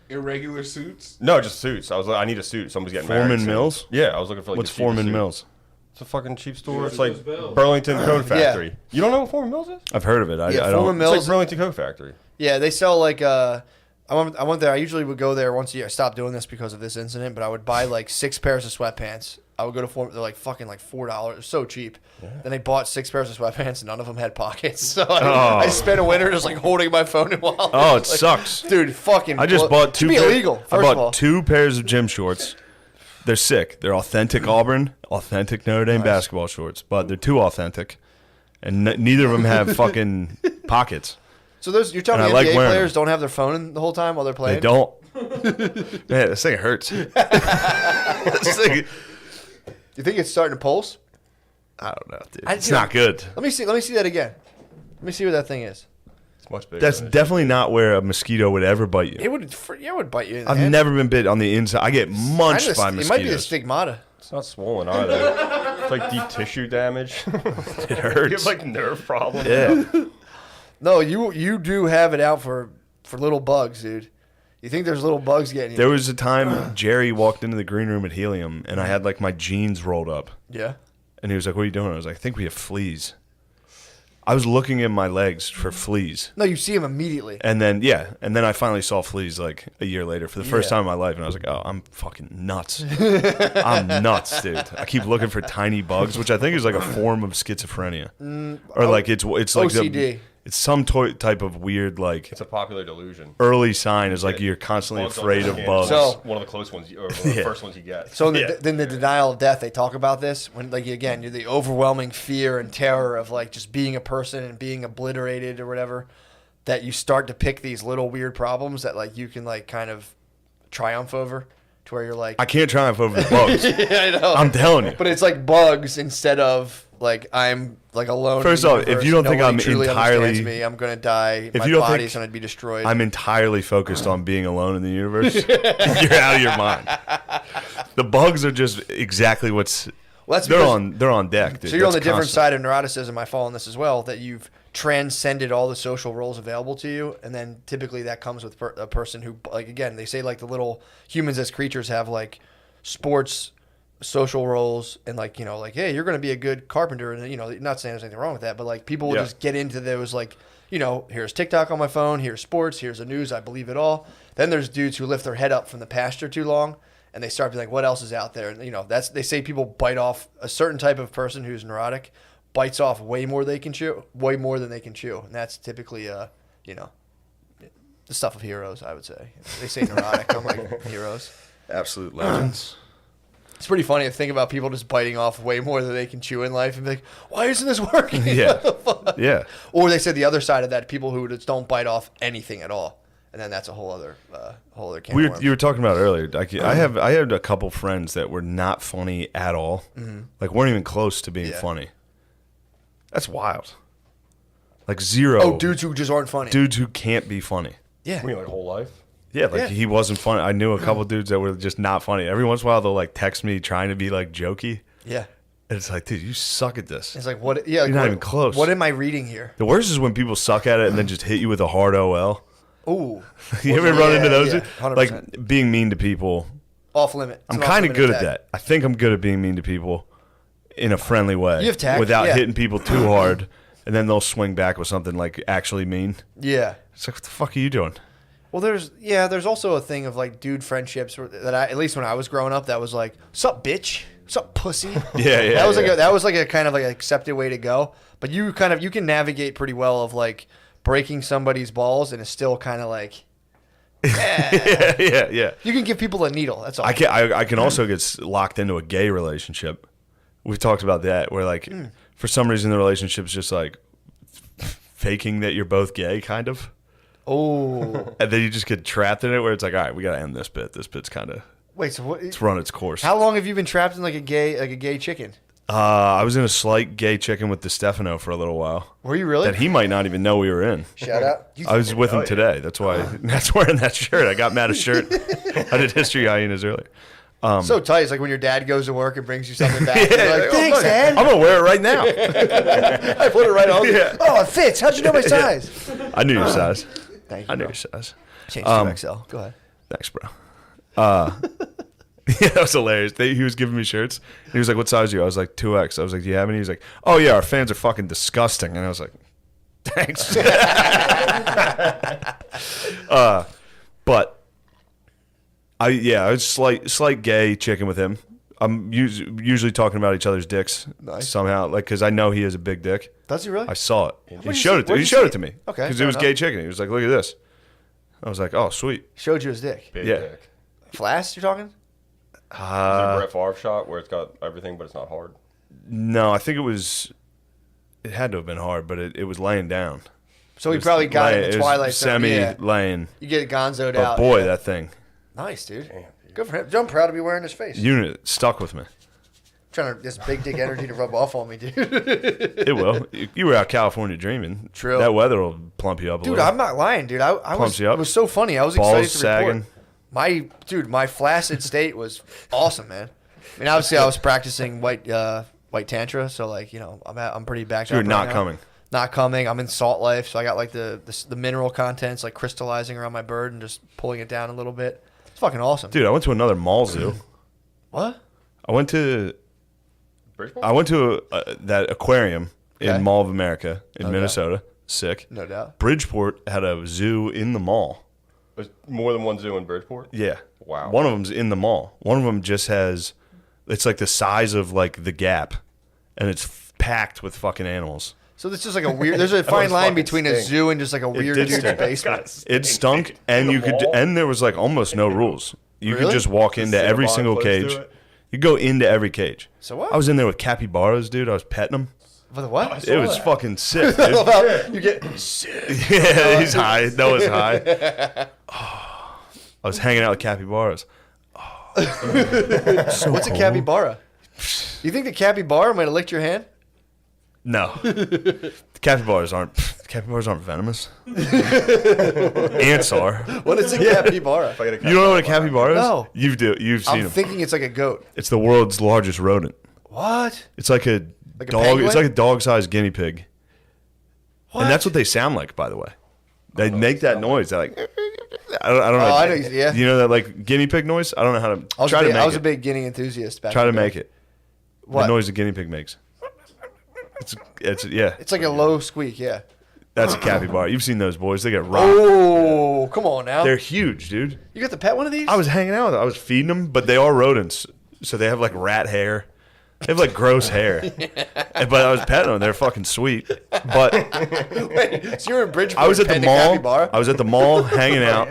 Irregular suits? No, just suits. I was like, I need a suit. Somebody's getting married. Foreman soon. Mills? Yeah, I was looking for like. What's the cheapest Foreman suit. Mills? It's a fucking cheap store. It's like Burlington Coat Factory. You don't know what Foreman Mills is? I've heard of it. I Yeah, don't. Foreman Mills. It's like Burlington Coat Factory. Yeah, they sell like I went there. I usually would go there once a year. I stopped doing this because of this incident, but I would buy like 6 pairs of sweatpants. I would go to Foreman. They're like fucking like $4. They're so cheap. Then I bought 6 pairs of sweatpants, and none of them had pockets. So I spent a winter just like holding my phone in wallet. Oh, it Like, sucks. dude. Fucking. I just bought two. Should be illegal. First I of all. bought 2 pairs of gym shorts. They're sick. They're authentic Auburn, authentic Notre Dame basketball shorts, but they're too authentic, and neither of them have fucking pockets. So you're telling And me I like NBA wearing players don't have their phone in the whole time while they're playing? They don't. Man, this thing hurts. This thing, You think it's starting to pulse? I don't know, dude. I- It's not good. Let me see that again. Let me see what that thing is. It's much bigger. That's than it definitely not where a mosquito would ever bite you. It would bite you in the I've hand. never been bit on the inside. I get munched by It mosquitoes. might be the stigmata. It's not swollen either. It's like deep tissue damage. It You hurts. have like nerve problems. Yeah. No, you do have it out for little bugs, dude. You think there's little bugs getting you? There was a time Jerry walked into the green room at Helium, and I had like my jeans rolled up. Yeah. And he was like, "What are you doing?" I was like, "I think we have fleas." I was looking in my legs for fleas. No, you see them immediately. And then I finally saw fleas like a year later for the first time in my life, and I was like, "Oh, I'm fucking nuts. I'm nuts, dude." I keep looking for tiny bugs, which I think is like a form of schizophrenia, or like it's like OCD. it's some type of weird like It's a popular delusion. early sign is like you're constantly Bugs on afraid the of skin bugs. is So- one of the close ones, or one of the first ones you get. So then the denial of death, they talk about this when, like, again, you're the overwhelming fear and terror of like just being a person and being obliterated or whatever, that you start to pick these little weird problems that like you can like kind of triumph over, to where you're like, I can't triumph over the bugs. yeah, I know. I'm telling you. But it's like bugs instead of like I'm like alone. First in the off, if universe, you don't think nobody I'm truly entirely- understands me, I'm gonna die. If My you don't body's think gonna be destroyed. I'm entirely focused on being alone in the universe. You're out of your mind. The bugs are just exactly what's. Well, that's they're because- on deck, dude. So you're on That's the different constant. side of neuroticism. I fall on this as well. That you've transcended all the social roles available to you, and then typically that comes with a person who, like, again, they say like the little humans as creatures have like sports, social roles, and like, you know, like, hey, you're going to be a good carpenter, and you know, not saying there's anything wrong with that, but like people will Yeah. just get into those, like, you know, here's TikTok on my phone, here's sports, here's the news, I believe it all. Then there's dudes who lift their head up from the pasture too long, and they start being like, what else is out there? And you know, they say people bite off a certain type of person who's neurotic, bites off way more than they can chew, and that's typically you know, the stuff of heroes, I would say. They say neurotic, I'm like heroes. Absolute legends. It's pretty funny to think about people just biting off way more than they can chew in life and be like, why isn't this working? Yeah. Yeah. Or they said the other side of that, people who just don't bite off anything at all. And then that's a whole other can of worms. You were talking about earlier. Like, I had a couple friends that were not funny at all. Like, weren't even close to being Mm-hmm. Yeah. funny. That's wild. Like zero. Oh, dudes who just aren't funny. Dudes who can't be funny. Yeah. I mean, like whole life. Yeah, like Yeah. he wasn't funny. I knew a couple dudes that were just not funny. Every once in a while, they'll like text me trying to be like jokey, Yeah. And it's like, dude, you suck at this. It's like, what? Yeah, like, You're not what, even close. What am I reading here? The worst is when people suck at it and then just hit you with a hard OL. Ooh, You ever run into those? yeah, 100%. Like being mean to people. off limit. It's I'm an kind of off-limit good at attack. that. I think I'm good at being mean to people in a friendly way. You have tact, without yeah. hitting people too hard, and then they'll swing back with something like actually mean. Yeah. It's like, what the fuck are you doing? Well, there's also a thing of like dude friendships that at least when I was growing up, that was like, "Sup, bitch? Sup, pussy?" Yeah. That was like a kind of like an accepted way to go. But you can navigate pretty well of like breaking somebody's balls and it's still kind of like, yeah. you can give people a needle. That's all. I can also get locked into a gay relationship. We've talked about that, where like for some reason the relationship's just like faking that you're both gay, kind of. Oh, And then you just get trapped in it, where it's like, all right, we gotta end this bit. This bit's kind of wait. So what? it's run its course. How long have you been trapped in like a gay chicken? I was in a slight gay chicken with DeStefano for a little while. Were you really? That he might not even know we were in. Shout out. I was with him today. That's why. That's wearing that shirt. I got Matt a shirt. I did History Hyenas earlier. So tight. It's like when your dad goes to work and brings you something back. You're like, thanks, I'm Dad. gonna wear it right now. I put it right on. Yeah. Oh, it fits. How'd you know my size? I knew your size. Thank you. I knew Bro. your size. Change to XL. Go ahead. Thanks, bro. Yeah, that was hilarious. He was giving me shirts. And he was like, "What size are you?" I was like, 2X. I was like, "Do you have any?" He was like, "Oh yeah, our fans are fucking disgusting." And I was like, "Thanks." But I was slight gay chicken with him. I'm usually talking about each other's dicks somehow, like because I know he has a big dick. Does he really? I saw it. Where'd He you showed see- it. He showed it to me. Okay, because fair it was enough. gay chicken. He was like, "Look at this." I was like, "Oh, sweet." Showed you his dick. Big Yeah. dick. Flash, you're talking? Is it a Brett Favre shot where it's got everything but it's not hard? No, I think it was. It had to have been hard, but it was laying down. So he probably got it in It the was Twilight Zone. semi Yeah. laying. You get gonzoed But out. boy, yeah. that thing Nice, dude. Damn, dude. Good for him. I'm proud to be wearing his face. unit stuck with me. Trying to this big dick energy to rub off on me, dude. It will. You were out California dreaming. True. That weather will plump you up a Dude, little. I'm not lying, dude. I was. Pumps you up. It was so funny. I was Balls excited to report. sagging. My flaccid state was awesome, man. I mean, obviously, I was practicing white tantra, so like, you know, I'm pretty backed So you're up. not right now. coming. Not coming. I'm in salt life, so I got like the mineral contents like crystallizing around my bird and just pulling it down a little bit. It's fucking awesome. Dude, I went to another mall zoo. What? I went to Bridgeport? that aquarium Okay. in Mall of America in doubt. Minnesota. Sick. No doubt. Bridgeport had a zoo in the mall. There's more than one zoo in Bridgeport? Yeah. Wow. One of them's in the mall. One of them just has, it's like the size of like the Gap, and it's packed with fucking animals. So it's just like a weird. There's a fine line fucking between a stink. zoo and just like a weird did dude's stink. basement. It stunk, and you could, mall? and there was like almost no rules. You could Really? just walk into every Cinnabon single close to cage. it? You go into every cage. So what? I was in there with capybaras, dude. I was petting them. For the what? It was fucking sick, dude. You get Yeah, he's high. Noah's high. Oh, I was hanging out with capybaras. what's a capybara? You think the capybara might have licked your hand? No, capybaras aren't venomous. Ants are. What is a capybara? If I get a You don't know what a capybara is? No. You've seen I'm them. thinking it's like a goat. It's the world's largest rodent. What? It's like a Like a dog. penguin? It's like a dog-sized guinea pig. What? And that's what they sound like, by the way. They make that noise. They're like, I don't know. Oh, I know, yeah. You know that like guinea pig noise? I don't know how to try to make I was it. a big guinea enthusiast back Try to in the day. make it. What? The noise a guinea pig makes. It's yeah. It's like a low squeak, yeah. That's a capybara. You've seen those boys. They get rocked. Oh, come on now. They're huge, dude. You got to pet one of these? I was hanging out with them. I was feeding them, but they are rodents. So they have like rat hair. They have like gross hair. But I was petting them. They're fucking sweet. But Wait, so you're in Bridgeport I was at the petting a mall. capybara? I was at the mall hanging out.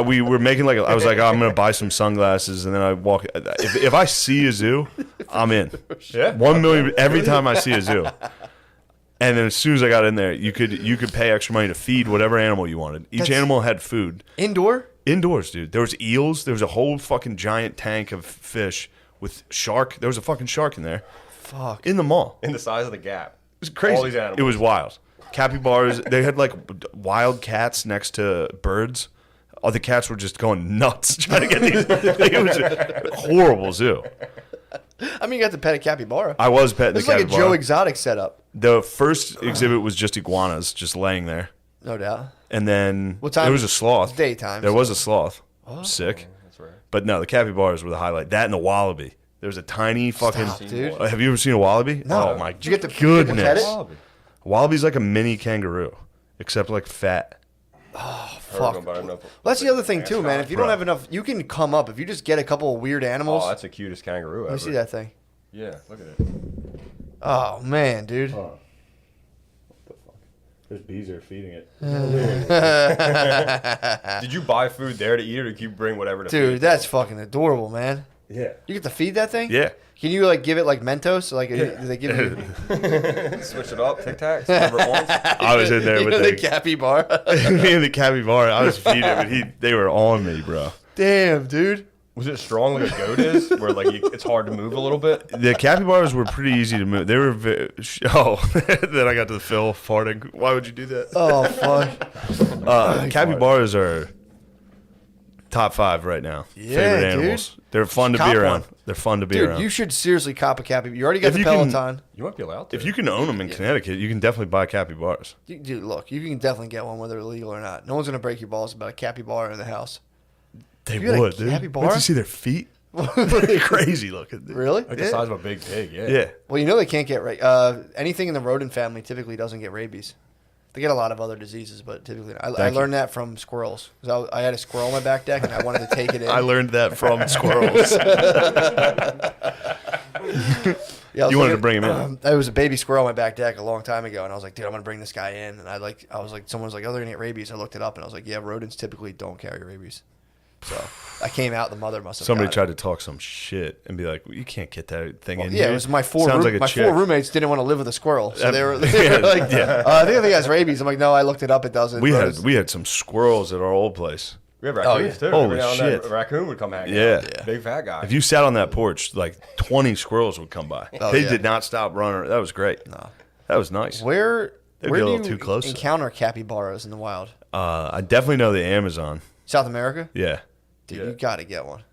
We were making like I was like, oh, I'm gonna buy some sunglasses, and then I walk. If I see a zoo, I'm in. Yeah. 1 million every time I see a zoo. And then as soon as I got in there, you could pay extra money to feed whatever animal you wanted. Each That's- animal had food. Indoor? Indoors, dude. There was eels. There was a whole fucking giant tank of fish with shark. There was a fucking shark in there. Fuck. In the mall. In the size of the Gap. It was crazy. All these animals. It was wild. Capybaras. They had like wild cats next to birds. All the cats were just going nuts trying to get these. Like, it was a horrible zoo. I mean, you got to pet a capybara. I was petting the It's like a capybara. Joe Exotic setup. The first exhibit was just iguanas, just laying there. No doubt. And then What time? there was a sloth. It's daytime. There so- was a sloth. Sick. That's right. But no, the capybaras were the highlight. That and the wallaby. There was a tiny fucking. Stop, dude. Have you ever seen a wallaby? No. Oh my Did you get to pet goodness. it? Wallaby. Wallaby's like a mini kangaroo, except like fat. Fuck. Well, that's the other thing too, man. If you don't have enough, you can come up. If you just get a couple of weird animals. Oh, that's the cutest kangaroo ever. Let me see that thing. Yeah, look at it. Oh man, dude. What the fuck? There's bees are feeding it. Did you buy food there to eat, or did you bring whatever to feed? Dude, that's fucking adorable, man. Yeah. You get to feed that thing? Yeah. Can you like give it like Mentos? Like, do they give you Switch it up, Tic Tacs, whatever it wants. I was in there you with know, the capybara? me and the capybara. I was feeding him, and they were on me, bro. Damn, dude. Was it strong like a goat is, where like it's hard to move a little bit? The capybaras were pretty easy to move. They were then I got to the Phil farting. Why would you do that? Oh fuck. Capybaras are top 5 right now. Yeah, Favorite dude. animals. They're fun to Cop be around. one. They're fun to be Dude, around. you should seriously cop a capybara. You already got If the you can- Peloton. You might be allowed to. If you can own them in Connecticut, you can definitely buy capybaras. Dude, look, you can definitely get one whether they're illegal or not. No one's gonna break your balls about a capybara in the house. They You got a would, dude. capybara? Once you see their feet, they're crazy looking. Dude. Really? like the size of a big pig, yeah. Yeah. Well, you know they can't get anything in the rodent family typically doesn't get rabies. They get a lot of other diseases, but typically I Thank you. learned that from squirrels. 'Cause I had a squirrel on my back deck and I wanted to take it in. I learned that from squirrels. Yeah, I was You wanted to looking- bring him in. There was a baby squirrel on my back deck a long time ago, and I was like, dude, I'm gonna bring this guy in. And I was like, someone was like, oh, they're gonna get rabies. I looked it up, and I was like, yeah, rodents typically don't carry rabies. So I came out, the mother must have. Somebody got tried to talk some shit and be like, well, you can't get that thing in Yeah, here. it was my Sounds like a my chick. 4 roommates didn't want to live with a squirrel, so they were like, yeah. I think it has rabies. I'm like, no, I looked it up, it doesn't. We Rodents- had some squirrels at our old place. We have raccoons yeah. too. Holy Every now and then, shit. a raccoon would come hang Yeah. out. Big fat guy. If you sat on that porch, like 20 squirrels would come by. Oh, They yeah. did not stop running. That was great. No. That was nice. Where They'd where be a do little you too close. encounter capybaras in the wild? I definitely know the Amazon. South America? Yeah. Dude, Yeah. you got to get one.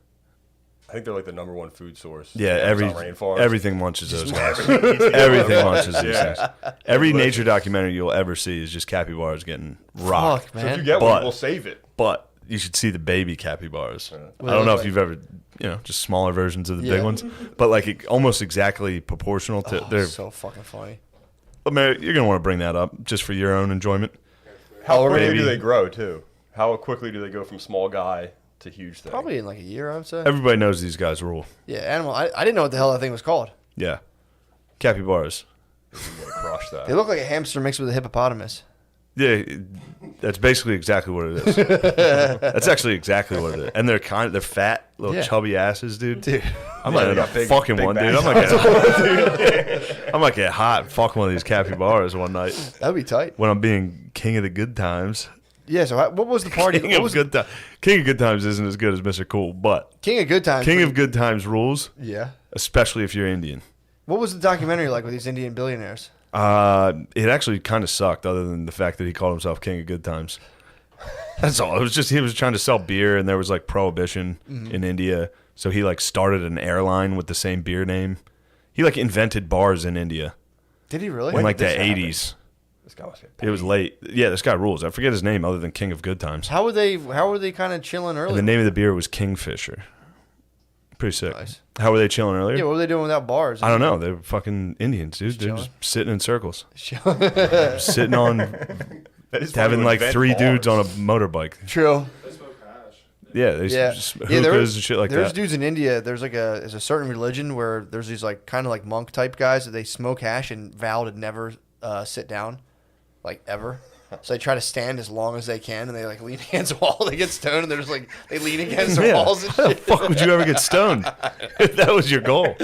I think they're like the #1 food source. Yeah, in the Amazon rainforest. everything munches those guys. Everything munches these Yeah. things. Every nature documentary you'll ever see is just capybaras getting rocked. Fuck, So if you man. get But- one, we'll save it. But you should see the baby capybaras. What I don't they know look if you've ever, just smaller versions of the Yeah. big ones, but like almost exactly proportional to. Oh, they're. so fucking funny. I mean, you're gonna want to bring that up just for your own enjoyment. How Oh, quickly maybe. do they grow too? How quickly do they go from small guy to huge thing? Probably in like a year, I would say. Everybody knows these guys rule. Yeah, animal. I didn't know what the hell that thing was called. Yeah, capybaras. You gotta crush that. They look like a hamster mixed with a hippopotamus. Yeah, that's basically exactly what it is. That's actually exactly what it is. And they're fat, little Yeah. chubby asses, dude. Dude. I might they end got up big- fucking big one, dude. bags. I might get hot and fuck one of these capybaras one night That'd be tight. when I'm being king of the good times. Yeah, so what was the party? King What of was good times. King of good times isn't as good as Mr. Cool, but King of Good Times? King of good times rules, Yeah. especially if you're Indian. What was the documentary like with these Indian billionaires? It actually kind of sucked, other than the fact that he called himself King of Good Times. That's all. It was just he was trying to sell beer, and there was like prohibition in India, so he like started an airline with the same beer name. He like invented bars in India Did he really? in like the did this happen? 80s. This guy must get paid. It was late. Yeah, this guy rules. I forget his name, other than King of Good Times. How were they kind of chilling And earlier? the name of the beer was Kingfisher. Pretty sick. Nice. How were they chilling earlier? Yeah, what were they doing without bars? I don't know. They're fucking Indians, dude. They're just sitting in circles, know. sitting on That is having funny to like invent 3 dudes on a bars. motorbike. True. Yeah, they Yeah. just Yeah, hookahs and shit like there's that. dudes in India. There's a certain religion where there's these like kind of like monk type guys that they smoke hash and vow to never sit down, like ever. So they try to stand as long as they can, and they like lean against the wall. They get stoned, and they're just like they lean against the Yeah. walls and How the shit. fuck would you ever get stoned if that was your goal?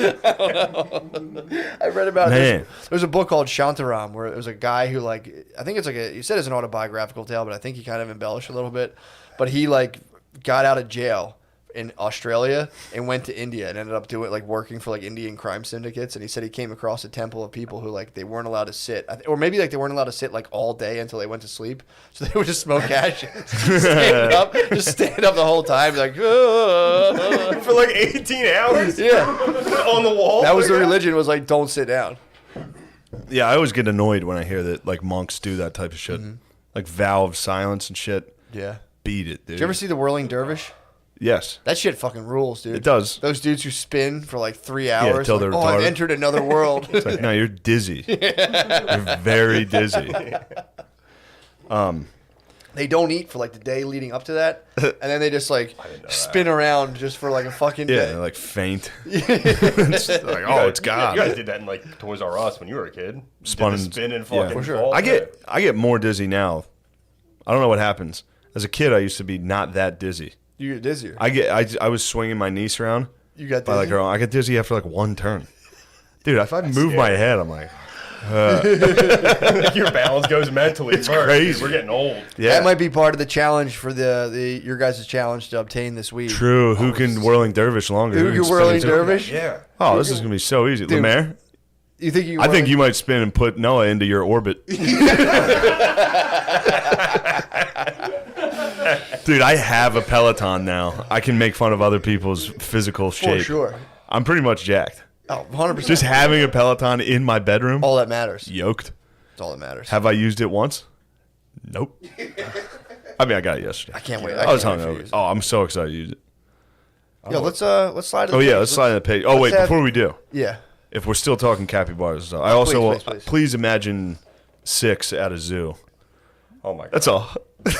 I read about Man. there's a book called Shantaram where it was a guy who like I think it's like he said it's an autobiographical tale, but I think he kind of embellished a little bit. But he like got out of jail in Australia and went to India and ended up working for like Indian crime syndicates. And he said he came across a temple of people who like they weren't allowed to sit, or maybe like they weren't allowed to sit like all day until they went to sleep. So they would just smoke hash, stand up the whole time, like For like 18 hours. yeah. On the wall. That was the religion. Was like don't sit down. Yeah, I always get annoyed when I hear that like monks do that type of shit, like vow of silence and shit. Yeah. Beat it, dude. Did you ever see the whirling dervish? Yes. That shit fucking rules, dude. It does. Those dudes who spin for like 3 hours. till they're I've retarded. entered another world. It's like, no, you're dizzy. You're very dizzy. They don't eat for like the day leading up to that, and then they just like spin around just for like a fucking Yeah, day. they're like faint. It's like, oh, it's God. You guys did that in like Toys R Us when you were a kid. Spun Did the and- spin and yeah. fucking For sure. fall. I get more dizzy now. I don't know what happens. As a kid, I used to be not that dizzy. You get dizzier. I was swinging my niece around. You got By like dizzy? I get dizzy after like one turn. Dude, if I move my head, I'm like, Your balance goes mentally. It's crazy. We're getting old. yeah. That might be part of the challenge for the your guys' challenge to obtain this weed. True. Who can whirling dervish longer? Who can can spin whirling it too? dervish? Yeah. Oh, this is gonna be so easy. Dude, Lemaire, You think you? I think you might spin and put Noah into your orbit. Dude, I have a Peloton now. I can make fun of other people's physical shape. for sure. I'm pretty much jacked. Oh, 100%. Just having a Peloton in my bedroom, all that matters. yoked. That's all that matters. Have I used it once? Nope. I mean, I got it yesterday. I can't wait. I was can't wait for you to hungover. use it. Oh, I'm so excited to use it. Yo, let's slide. To the Oh yeah, page. let's slide on the page. Oh let's wait, have- before we do, Yeah. if we're still talking capybaras, so I also please. please imagine 6 at a zoo. Oh my God. That's all.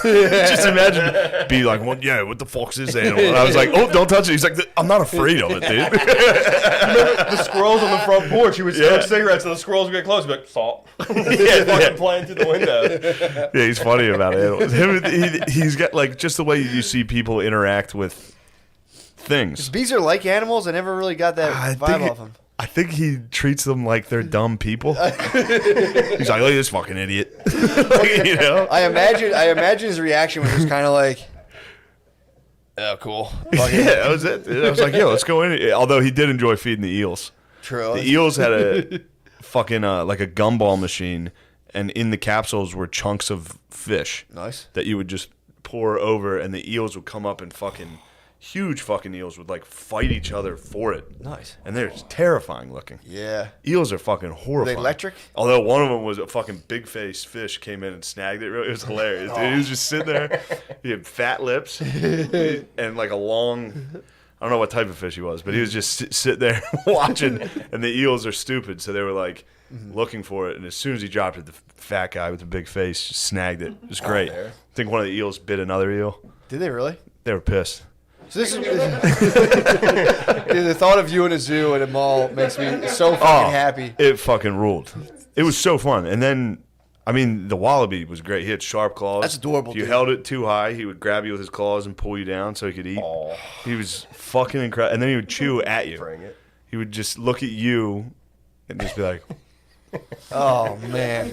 Just imagine be like, well, yeah, what the fuck's this animal? And I was like, oh, don't touch it. He's like, I'm not afraid of it, dude. The squirrels on the front porch. He would smoke cigarettes, and the squirrels would get close. He'd be like, salt. Fucking playing through the window. Yeah, he's funny about it. He's got like just the way you see people interact with things. Bees are like animals. I never really got that vibe off them. I think he treats them like they're dumb people. He's like, look at this fucking idiot. Like, you know? I imagine his reaction was just kind of like, "Oh, cool." Fuck Yeah, it. that was it. I was like, yo, let's go in. Although he did enjoy feeding the eels. True. The eels had a fucking like a gumball machine, and in the capsules were chunks of fish Nice. that you would just pour over, and the eels would come up and fucking huge fucking eels would like fight each other for it. Nice. And they're terrifying looking. Yeah. Eels are fucking horrifying. electric? Although one of them was a fucking big face fish came in and snagged it. It was hilarious. Dude. He was just sitting there. He had fat lips and like a long. I don't know what type of fish he was, but he was just sit there watching. And the eels are stupid, so they were like looking for it. And as soon as he dropped it, the fat guy with the big face just snagged it. It was great. I think one of the eels bit another eel. Did they really? They were pissed. So this is the thought of you in a zoo and a mall makes me so fucking happy. It fucking ruled. It was so fun. And then, I mean, the wallaby was great. He had sharp claws. That's adorable, If you dude. held it too high, he would grab you with his claws and pull you down so he could eat. He was fucking incredible. And then he would chew at you. Bring it. He would just look at you and just be like, Oh man,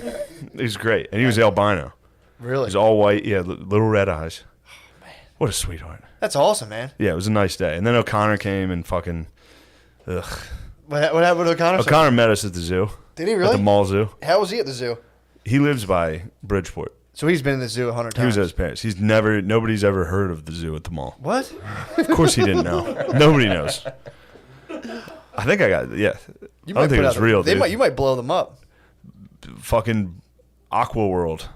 he was great. And he was albino. He really? was all white. He had little red eyes. What a sweetheart. That's awesome, man. Yeah, it was a nice day. And then O'Connor came and fucking, ugh. What happened to O'Connor? O'Connor met us at the zoo. Did he At really? the mall zoo. How was he at the zoo? He lives by Bridgeport. So he's been in the zoo 100 times. He was at his parents. Nobody's ever heard of the zoo at the mall. What? Of course he didn't know. Nobody knows. I think I got, yeah. I don't think it's real, dude. You might blow them up. Fucking Aqua World,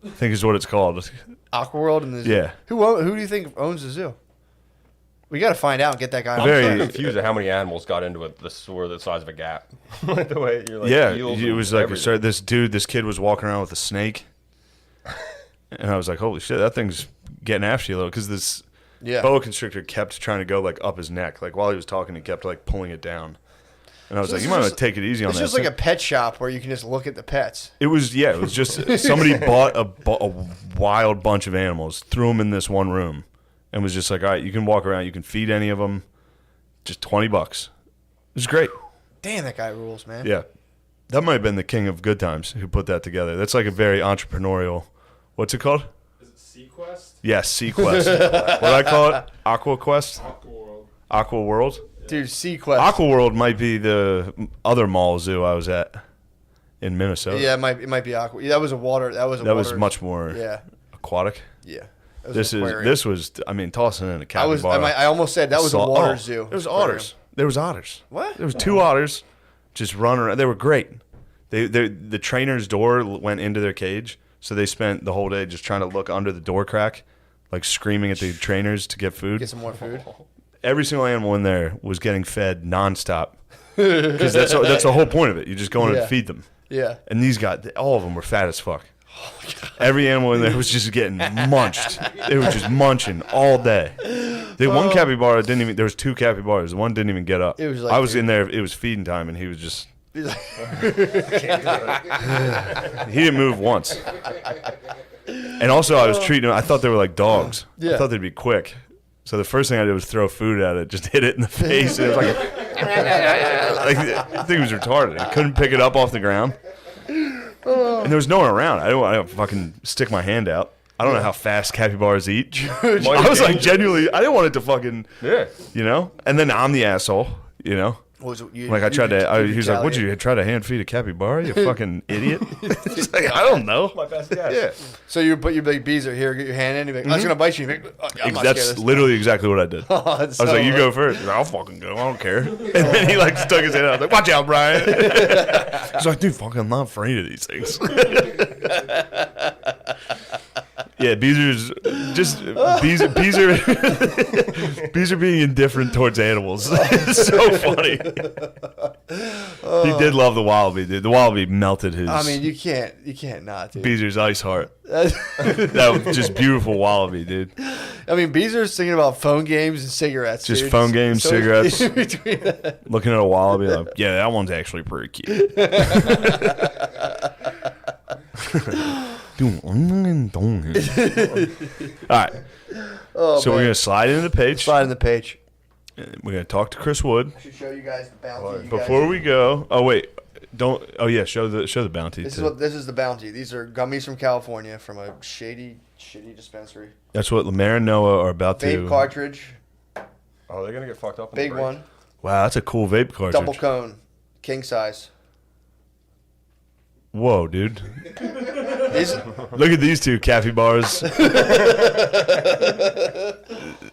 I think is what it's called. Aquaworld and the zoo. Yeah. Who do you think owns the zoo? We got to find out and get that guy on. Very- I'm confused at how many animals got into it. This were the size of a gap. Like the way you're like, Yeah, eels it and was like, everything. this kid was walking around with a snake. And I was like, holy shit, that thing's getting after you a little. Because this Yeah. boa constrictor kept trying to go like up his neck. Like while he was talking, he kept like pulling it down. And I was So like, this you is might want just- to take it easy on It's that. just like a pet shop where you can just look at the pets. It was just somebody bought a wild bunch of animals, threw them in this one room, and was just like, all right, you can walk around, you can feed any of them, just $20. It was great. Damn, that guy rules, man. Yeah, that might have been the king of good times who put that together. That's like a very entrepreneurial. What's it called? Is it Sequest? Yes, Sequest. What do I call it? Aqua Quest? Aqua World? Dude, Sequest. Aqua World might be the other mall zoo I was at in Minnesota. Yeah, it might be Aqua. Yeah, that was a water. That was much more aquatic. Yeah. This was tossing in a capybara. I almost said that was a water zoo. There was otters. There was otters. What? There was 2 otters just running around. They were great. The trainer's door went into their cage, so they spent the whole day just trying to look under the door crack, like screaming at the trainers to get food. Get some more food. Every single animal in there was getting fed nonstop, because that's the whole point of it. You just go in and feed them. Yeah. And these guys, all of them were fat as fuck. Every animal in there was just getting munched. They were just munching all day. The one capybara didn't even. There was 2 capybaras. The one didn't even get up. It was like, I was in there. It was feeding time, and he was just. He didn't move once. And also, I was treating them. I thought they were like dogs. Yeah. I thought they'd be quick. So the first thing I did was throw food at it, just hit it in the face. And it was like I think it was retarded. I couldn't pick it up off the ground. And there was no one around. I didn't fucking stick my hand out. I don't know how fast capybaras eat. I was like, genuinely, I didn't want it to fucking, And then I'm the asshole, I tried to. He was like, "What'd you try to hand feed a capybara? You fucking idiot!" It's like, I don't know. My best guess. Yeah, So you put your big bees are here, get your hand in, you're like, I was gonna bite you. You're like, I'm not scared of that's this. literally exactly what I did. I was so like, "You go first." He's like, I'll fucking go. I don't care. And then he like stuck his head out. I was like, "Watch out, Brian." He's like, "Dude, fucking, I'm not afraid of these things." Yeah, bees are being indifferent towards animals. It's so funny. He did love the wallaby, dude. The wallaby melted his. I mean, you can't not, dude. Beezer's ice heart. That was just beautiful wallaby, dude. I mean, Beezer's thinking about phone games and cigarettes. Just dude. phone games, So cigarettes. between that- Looking at a wallaby, like, yeah, that one's actually pretty cute. All right. So we're gonna slide into the page. Slide in the page. We're gonna talk to Chris Wood. I should show you guys the bounty. Before we go, oh wait, don't. Oh yeah, show the bounty. This too. is the bounty. These are gummies from California from a shitty dispensary. That's what Lemaire and Noah are about Vape to. cartridge, Oh, they're gonna get fucked up. big one, Wow, that's a cool vape cartridge. double cone, king size. Whoa, dude! These, Look at these 2 capybaras.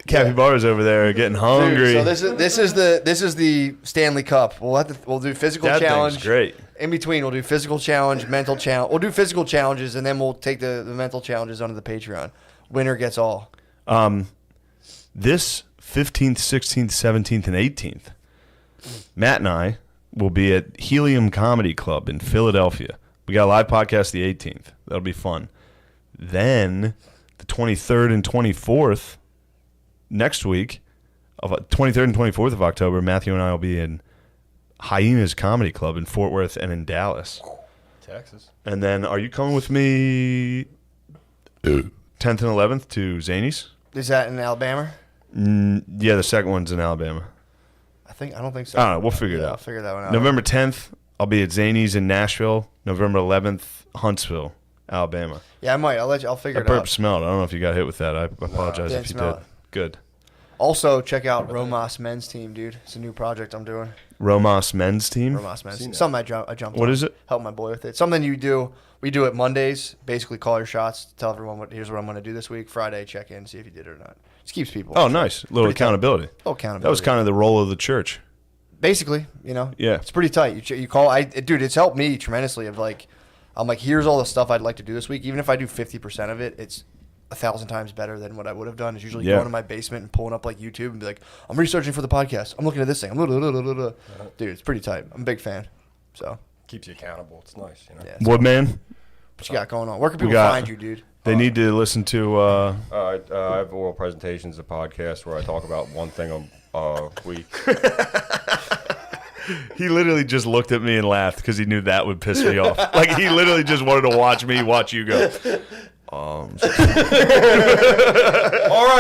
Capybaras over there are getting hungry. dude, so this is the Stanley Cup. We'll do physical That challenge. thing's great. In between, we'll do physical challenge, mental challenge. We'll do physical challenges, and then we'll take the mental challenges onto the Patreon. Winner gets all. This 15th, 16th, 17th, and 18th, Matt and I will be at Helium Comedy Club in Philadelphia. We got a live podcast the 18th. That'll be fun. Then the 23rd and 24th next week, of 23rd and 24th of October, Matthew and I will be in Hyenas Comedy Club in Fort Worth and in Dallas. Texas. And then are you coming with me 10th and 11th to Zany's? Is that in Alabama? Yeah, the second one's in Alabama. I don't think so. I don't know. We'll figure it I'll out. figure that one out. November 10th, I'll be at Zany's in Nashville. November 11th, Huntsville, Alabama. Yeah, I might. I'll figure That it burp out. smelled. I don't know if you got hit with that. I apologize Didn't if you smell did. it. Good. Also, check out Romas Men's Team, dude. It's a new project I'm doing. Romas men's team. Romas Men's Team. Something I jumped What on. is it? Help my boy with it. Something you do. We do it Mondays. Basically, call your shots. Tell everyone here's what I'm going to do this week. Friday, check in, see if you did it or not. Just keeps people. Oh, nice. A little Pretty tight. accountability. Oh, accountability. That was kind of the role of the church. Basically, Yeah. It's pretty tight. You call. Dude, it's helped me tremendously. I'm like, here's all the stuff I'd like to do this week. Even if I do 50% of it, it's 1,000 times better than what I would have done. It's usually going to my basement and pulling up like YouTube and be like, I'm researching for the podcast. I'm looking at this thing. Dude, it's pretty tight. I'm a big fan. So Keeps you accountable. It's nice, you know. yeah. Woodman, What you got going on? Where can people got- find you, dude? they need to listen to. I have oral presentations, a podcast where I talk about one thing a week. He literally just looked at me and laughed because he knew that would piss me off. Like he literally just wanted to watch me watch you go. All right,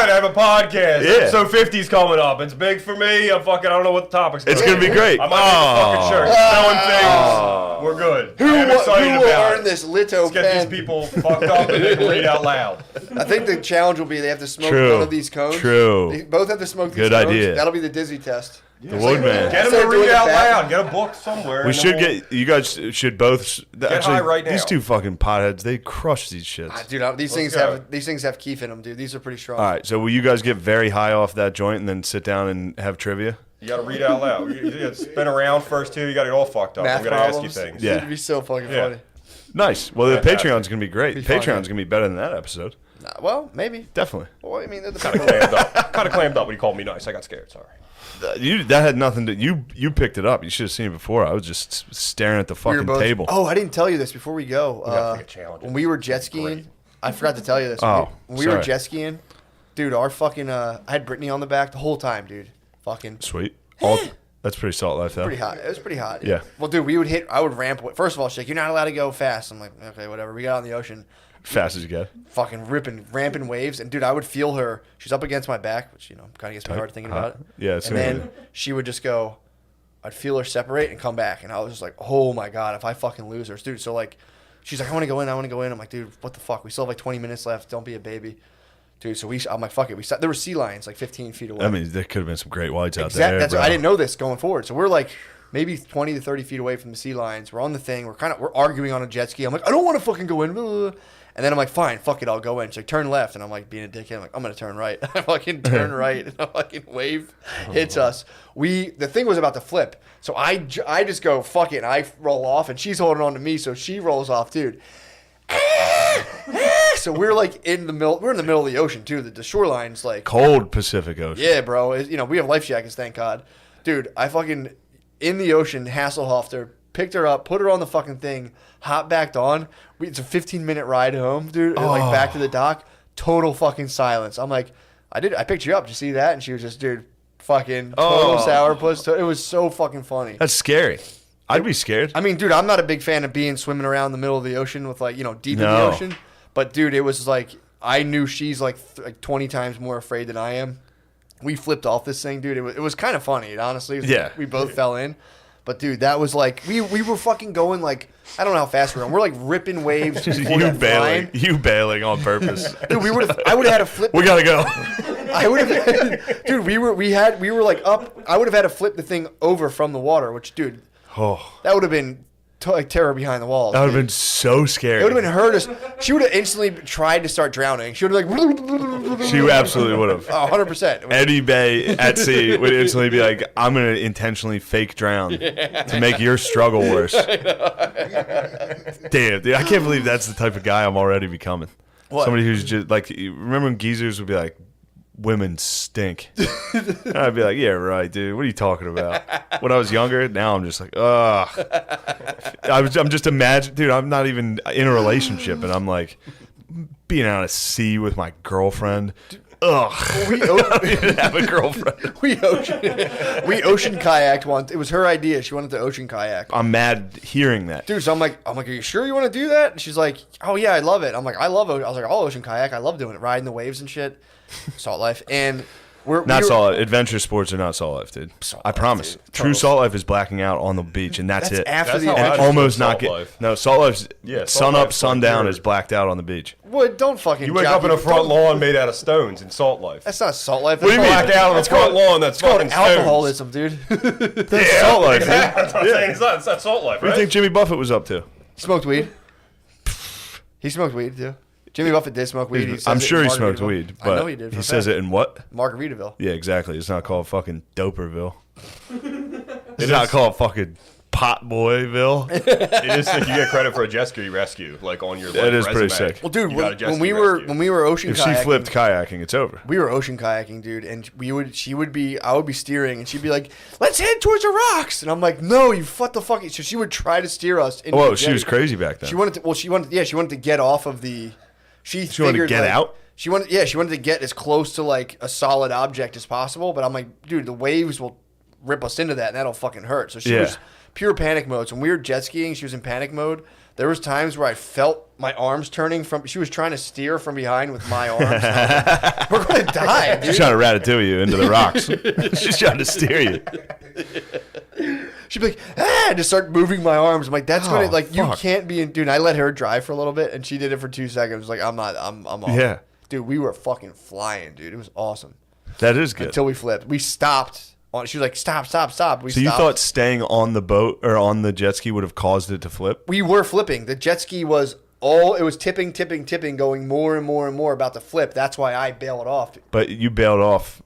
I have a podcast. Yeah. So 50's coming up. It's big for me. I don't know what the topic's It's going to be great. I might make a fucking shirt. Selling things. We're good. I'm excited Who will about earn it. this litho Let's get pen? these people fucked up and they can read out loud. I think the challenge will be they have to smoke True. one of these cones. True. They both have to smoke these Good cones. idea. That'll be the Dizzy test. The Woodman. Get them Instead to of doing read it out back- loud. Get a book somewhere. We and should we'll- you guys should both. Actually, high right these now. two fucking potheads, they crush these shits. Dude, these things go. have keef in them, dude. These are pretty strong. All right, so will you guys get very high off that joint and then sit down and have trivia? You got to read out loud. You got to spin around first, too. You got to get all fucked up. Math I'm going to ask you problems. things. Yeah. It'd be so fucking Yeah. funny. Nice. Well, the Fantastic. Patreon's gonna be great. Be fun, Patreon's yeah. gonna be better than that episode. Well, maybe. Definitely. Well, I mean, they're the Kind of clammed up. Kind of clammed up when he called me nice. I got scared. Sorry. That had nothing to you picked it up. You should have seen it before. I was just staring at the We were fucking both- table. Oh, I didn't tell you this before we go. gotta think of challenges. When we were jet skiing, Great. I forgot to tell you this. Oh, when we were sorry. jet skiing, dude, our fucking I had Brittany on the back the whole time, dude. Fucking Sweet. That's pretty salt life though. pretty hot. It was pretty hot. Yeah. Well, dude, I would ramp. First of all, she's like, "You're not allowed to go fast." I'm like, "Okay, whatever." We got on the ocean, Fast as you get. fucking ramping waves, and dude, I would feel her. She's up against my back, which kind of gets me hard thinking about it. Yeah, And same then here. she would just go. I'd feel her separate and come back, and I was just like, "Oh my god, if I fucking lose her, dude." So like, she's like, "I want to go in. I want to go in." I'm like, "Dude, what the fuck? We still have like 20 minutes left. Don't be a baby." Dude, so I'm like, fuck it. There were sea lions like 15 feet away. I mean, there could have been some great whites out Exactly. there. Bro. I didn't know this going forward. So we're like maybe 20 to 30 feet away from the sea lions. We're on the thing. We're arguing on a jet ski. I'm like, I don't want to fucking go in. And then I'm like, fine, fuck it, I'll go in. She's like, turn left. And I'm like, being a dickhead, I'm like, I'm going to turn right. I fucking turn right. And a fucking wave hits us. The thing was about to flip. So I just go, fuck it. And I roll off. And she's holding on to me. So she rolls off, dude. So we're like in the middle. We're in the middle of the ocean too. The shoreline's like Cold Pacific Ocean. yeah, bro. We have life jackets, thank God. Dude, I fucking, in the ocean, Hasselhoffed her, picked her up, put her on the fucking thing, hop backed on. It's a 15-minute ride home, dude. And like back to the dock. Total fucking silence. I'm like, I picked you up. Did you see that? And she was just, dude, fucking total sourpuss. It was so fucking funny. That's scary. I'd be scared. I mean, dude, I'm not a big fan of swimming around the middle of the ocean with like, deep in the No. ocean. But dude, it was like, I knew she's like 20 times more afraid than I am. We flipped off this thing, dude. It was kind of funny, honestly. Yeah. We both fell in. But dude, that was like, we were fucking going like, I don't know how fast we're going. We're like ripping waves. before you that bailing. flying. You bailing on purpose. Dude, I would have had a flip. We gotta go. I would have, dude, we were like up. I would have had to flip the thing over from the water, which, dude, Oh, that would have been like terror behind the walls. that would have dude. been so scary. It would have been her. She would have instantly tried to start drowning. She would have like. She absolutely would have. 100%. Eddie Bay at sea would instantly be like, I'm going to intentionally fake drown to make your struggle worse. Damn, dude, I can't believe that's the type of guy I'm already becoming. What? Somebody who's just like, remember when geezers would be like, women stink. And I'd be like, yeah, right, dude. What are you talking about? When I was younger, now I'm just like, ugh. I'm just imagining, dude, I'm not even in a relationship, and I'm like, being out at sea with my girlfriend. Ugh. We I don't even have a girlfriend. we ocean kayaked once. It was her idea. She wanted to ocean kayak. I'm mad hearing that. Dude, so I'm like, are you sure you want to do that? And she's like, oh yeah, I love it. I'm like, I was like, I'll ocean kayak. I love doing it, riding the waves and shit. Salt life. And Not salt life. Adventure sports are not salt life, dude. Salt I life, promise. dude. True Total. salt life is blacking out on the beach, and that's it. after That's the how I And adventure. understood almost not salt get. life. No, salt life's Yeah, salt sun up, life's sundown like is blacked out on the beach. Wood, don't fucking. You wake jock- up in a front don't- lawn made out of stones in salt life. That's not salt life. What do you That's mean? called- Black out on the That's front called- lawn. That's It's called fucking stones. alcoholism, dude. That's salt life, dude. That's what I'm saying. It's not salt life, What do you right? think Jimmy Buffett was up to? Smoked weed. He smoked weed too. Jimmy Buffett did smoke weed. He says I'm it in sure he smoked Margaritaville. weed, I but know he did. for he a says fact. it in what? Margaritaville. Yeah, exactly. It's not called fucking Doperville. It's not called fucking Potboyville. It is sick. You get credit for a jet ski rescue, like on your That is resume. pretty sick. Well, dude, You got a jet when ski we were rescue. ocean If she kayaking, flipped kayaking, it's over. we were ocean kayaking, dude, and I would be steering, and she'd be like, "Let's head towards the rocks," and I'm like, "No, you what the fuck?" So she would try to steer us. Into Whoa, the she was jetty. crazy back then. She wanted to get off of the. She wanted to figured, get like, out? She wanted to get as close to like a solid object as possible, but I'm like, dude, the waves will rip us into that, and that'll fucking hurt. So she Yeah. was pure panic mode. So when we were jet skiing, she was in panic mode. There was times where I felt my arms turning from. She was trying to steer from behind with my arms. Like, we're going to die, dude. She's trying to ratatouille you into the rocks. She's trying to steer you. She'd be like, and just start moving my arms. I'm like, that's Oh, gonna like you fuck. can't be in. Dude, I let her drive for a little bit, and she did it for 2 seconds. Like, I'm off. Yeah. Dude, we were fucking flying, dude. It was awesome. That is good. Until we flipped. We stopped. She was like, stop. We So stopped. you thought staying on the boat or on the jet ski would have caused it to flip? We were flipping. The jet ski was it was tipping, going more and more and more about to flip. That's why I bailed off. But you bailed off.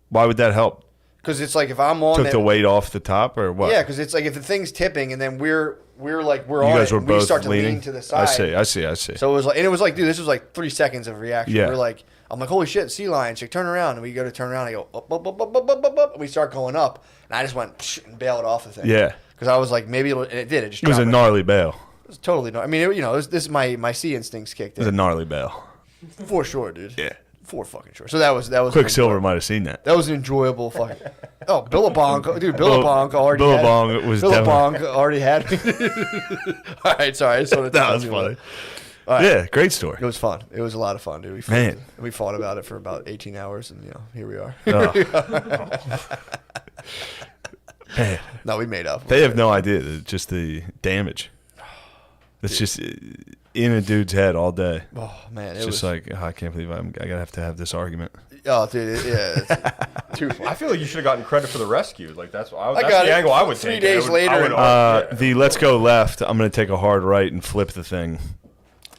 Why would that help? Because it's like if I'm on Took the weight off the top or what? Yeah, because it's like if the thing's tipping and then we're You on guys it, were and both we start to leaning lean to the side. I see. So it was like, and it was like, dude, this was like 3 seconds of reaction. Yeah. We're like, I'm like, holy shit, sea lion. She's like, turn around. And we go to turn around. I go, up. And we start going up. And I just went psh, and bailed off the thing. Yeah. Because I was like, maybe it'll, and it did. It just It was a dropped. gnarly bail. It was totally no. I mean, this is my sea instincts kicked It was a in. gnarly bail. For sure, dude. Yeah. For fucking sure. So that was Quicksilver might have seen that. That was an enjoyable fucking. Oh, Billabong, dude, Billabong already. Billabong was Billabong already had me. All right, sorry. I just wanted to That was tell you funny. All right. Yeah, great story. It was fun. It was a lot of fun, dude. Man. We fought about it for about 18 hours, and here we are. Man, No, we made up. they have no idea just the damage. It's just in a dude's head all day. Oh man, It's just like, I can't believe I gotta have to have this argument. oh dude, it's too. I feel like you should have gotten credit for the rescue. Like that's got the it angle I would 3 take. days later. The let's go left. I'm gonna take a hard right and flip the thing.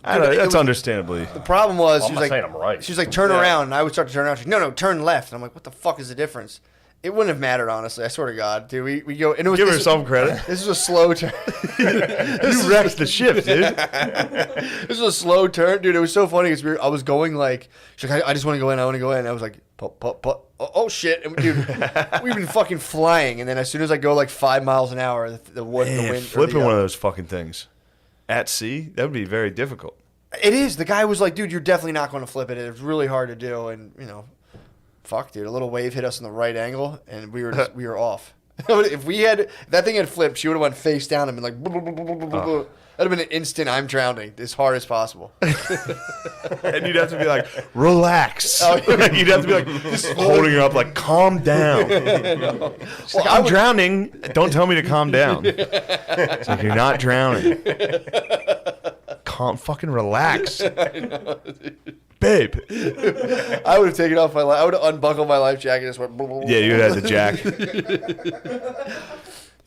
I don't know, it that's was- understandably. The problem was Well, she I'm was not like, saying I'm right. She was like, turn around, and I would start to turn around. She's like, no, turn left. And I'm like, what the fuck is the difference? It wouldn't have mattered, honestly. I swear to God, dude. We go, and it was Give her this- some credit. This is a slow turn. You wrecked the ship, dude. This was a slow turn, dude. It was so funny because I was going like, she's like, I just want to go in. I want to go in. And I was like, pop. Oh shit, and, dude. We've been fucking flying, and then as soon as I go like 5 miles an hour, the wind. Flipping one of those fucking things at sea, that would be very difficult. It is. The guy was like, dude, you're definitely not going to flip it. It's really hard to do, and fuck, dude. A little wave hit us in the right angle, and we were off. If that thing had flipped, she would have went face down and been like, that'd have been an instant. I'm drowning as hard as possible. And you'd have to be like, relax. Oh, You'd have to be like, just holding her up, like, calm down. She's like, I'm drowning. Don't tell me to calm down. It's like, you're not drowning. Fucking relax. Babe. I would have taken off I would have unbuckled my life jacket and just went. Yeah, you'd have the jack.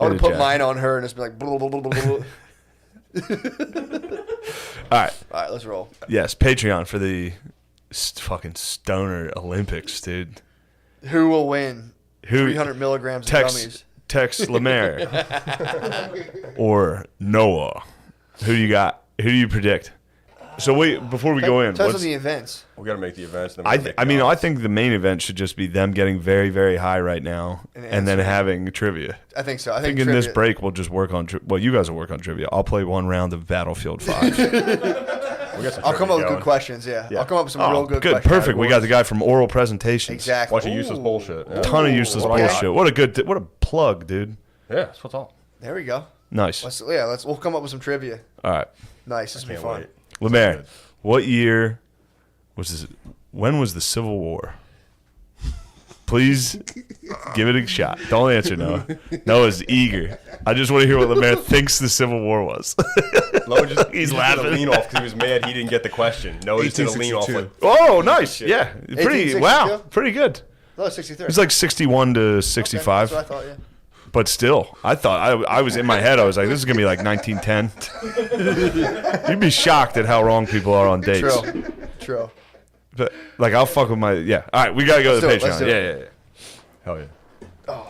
I would have put jack. mine on her and just be like. All right. All right, let's roll. Yes, Patreon for the fucking stoner Olympics, dude. Who will win? Who 300 milligrams of gummies. Text Lemaire or Noah. Who do you got? Who do you predict? So before we go in, Tell us on the events. We got to make the events. Then I think the main event should just be them getting very, very high right now, and then having trivia. I think so. I I think think in this trivia- break we'll just work on. Well, you guys will work on trivia. I'll play one round of Battlefield 5. I'll come up with good questions. Yeah. I'll come up with some real good questions. Perfect. We got the guy from Oral Presentations. Exactly. Bunch of useless bullshit. Yeah. Ton of useless What I got. bullshit. What a plug, dude. Yeah, that's what's all. There we go. Nice. We'll come up with some trivia. All right, Nice. This will be Can't fun. wait. Lemaire. What year was this? When was the Civil War? Please give it a shot. Don't answer, Noah. Noah's eager. I just want to hear what Lemaire thinks the Civil War was. He's laughing. Lean off because he was mad he didn't get the question. No, he's gonna lean off. 1862. Like, Oh, nice. Yeah. 1862? Pretty good. Oh, 63. It's like 61 to Okay, 65. that's what I thought, yeah. But still, I thought I was in my head. I was like, this is gonna be like 1910. You'd be shocked at how wrong people are on dates. True. But like, I'll fuck with my All right, we gotta go to the Let's do it. Patreon. Let's do it. Yeah. Hell yeah. Oh,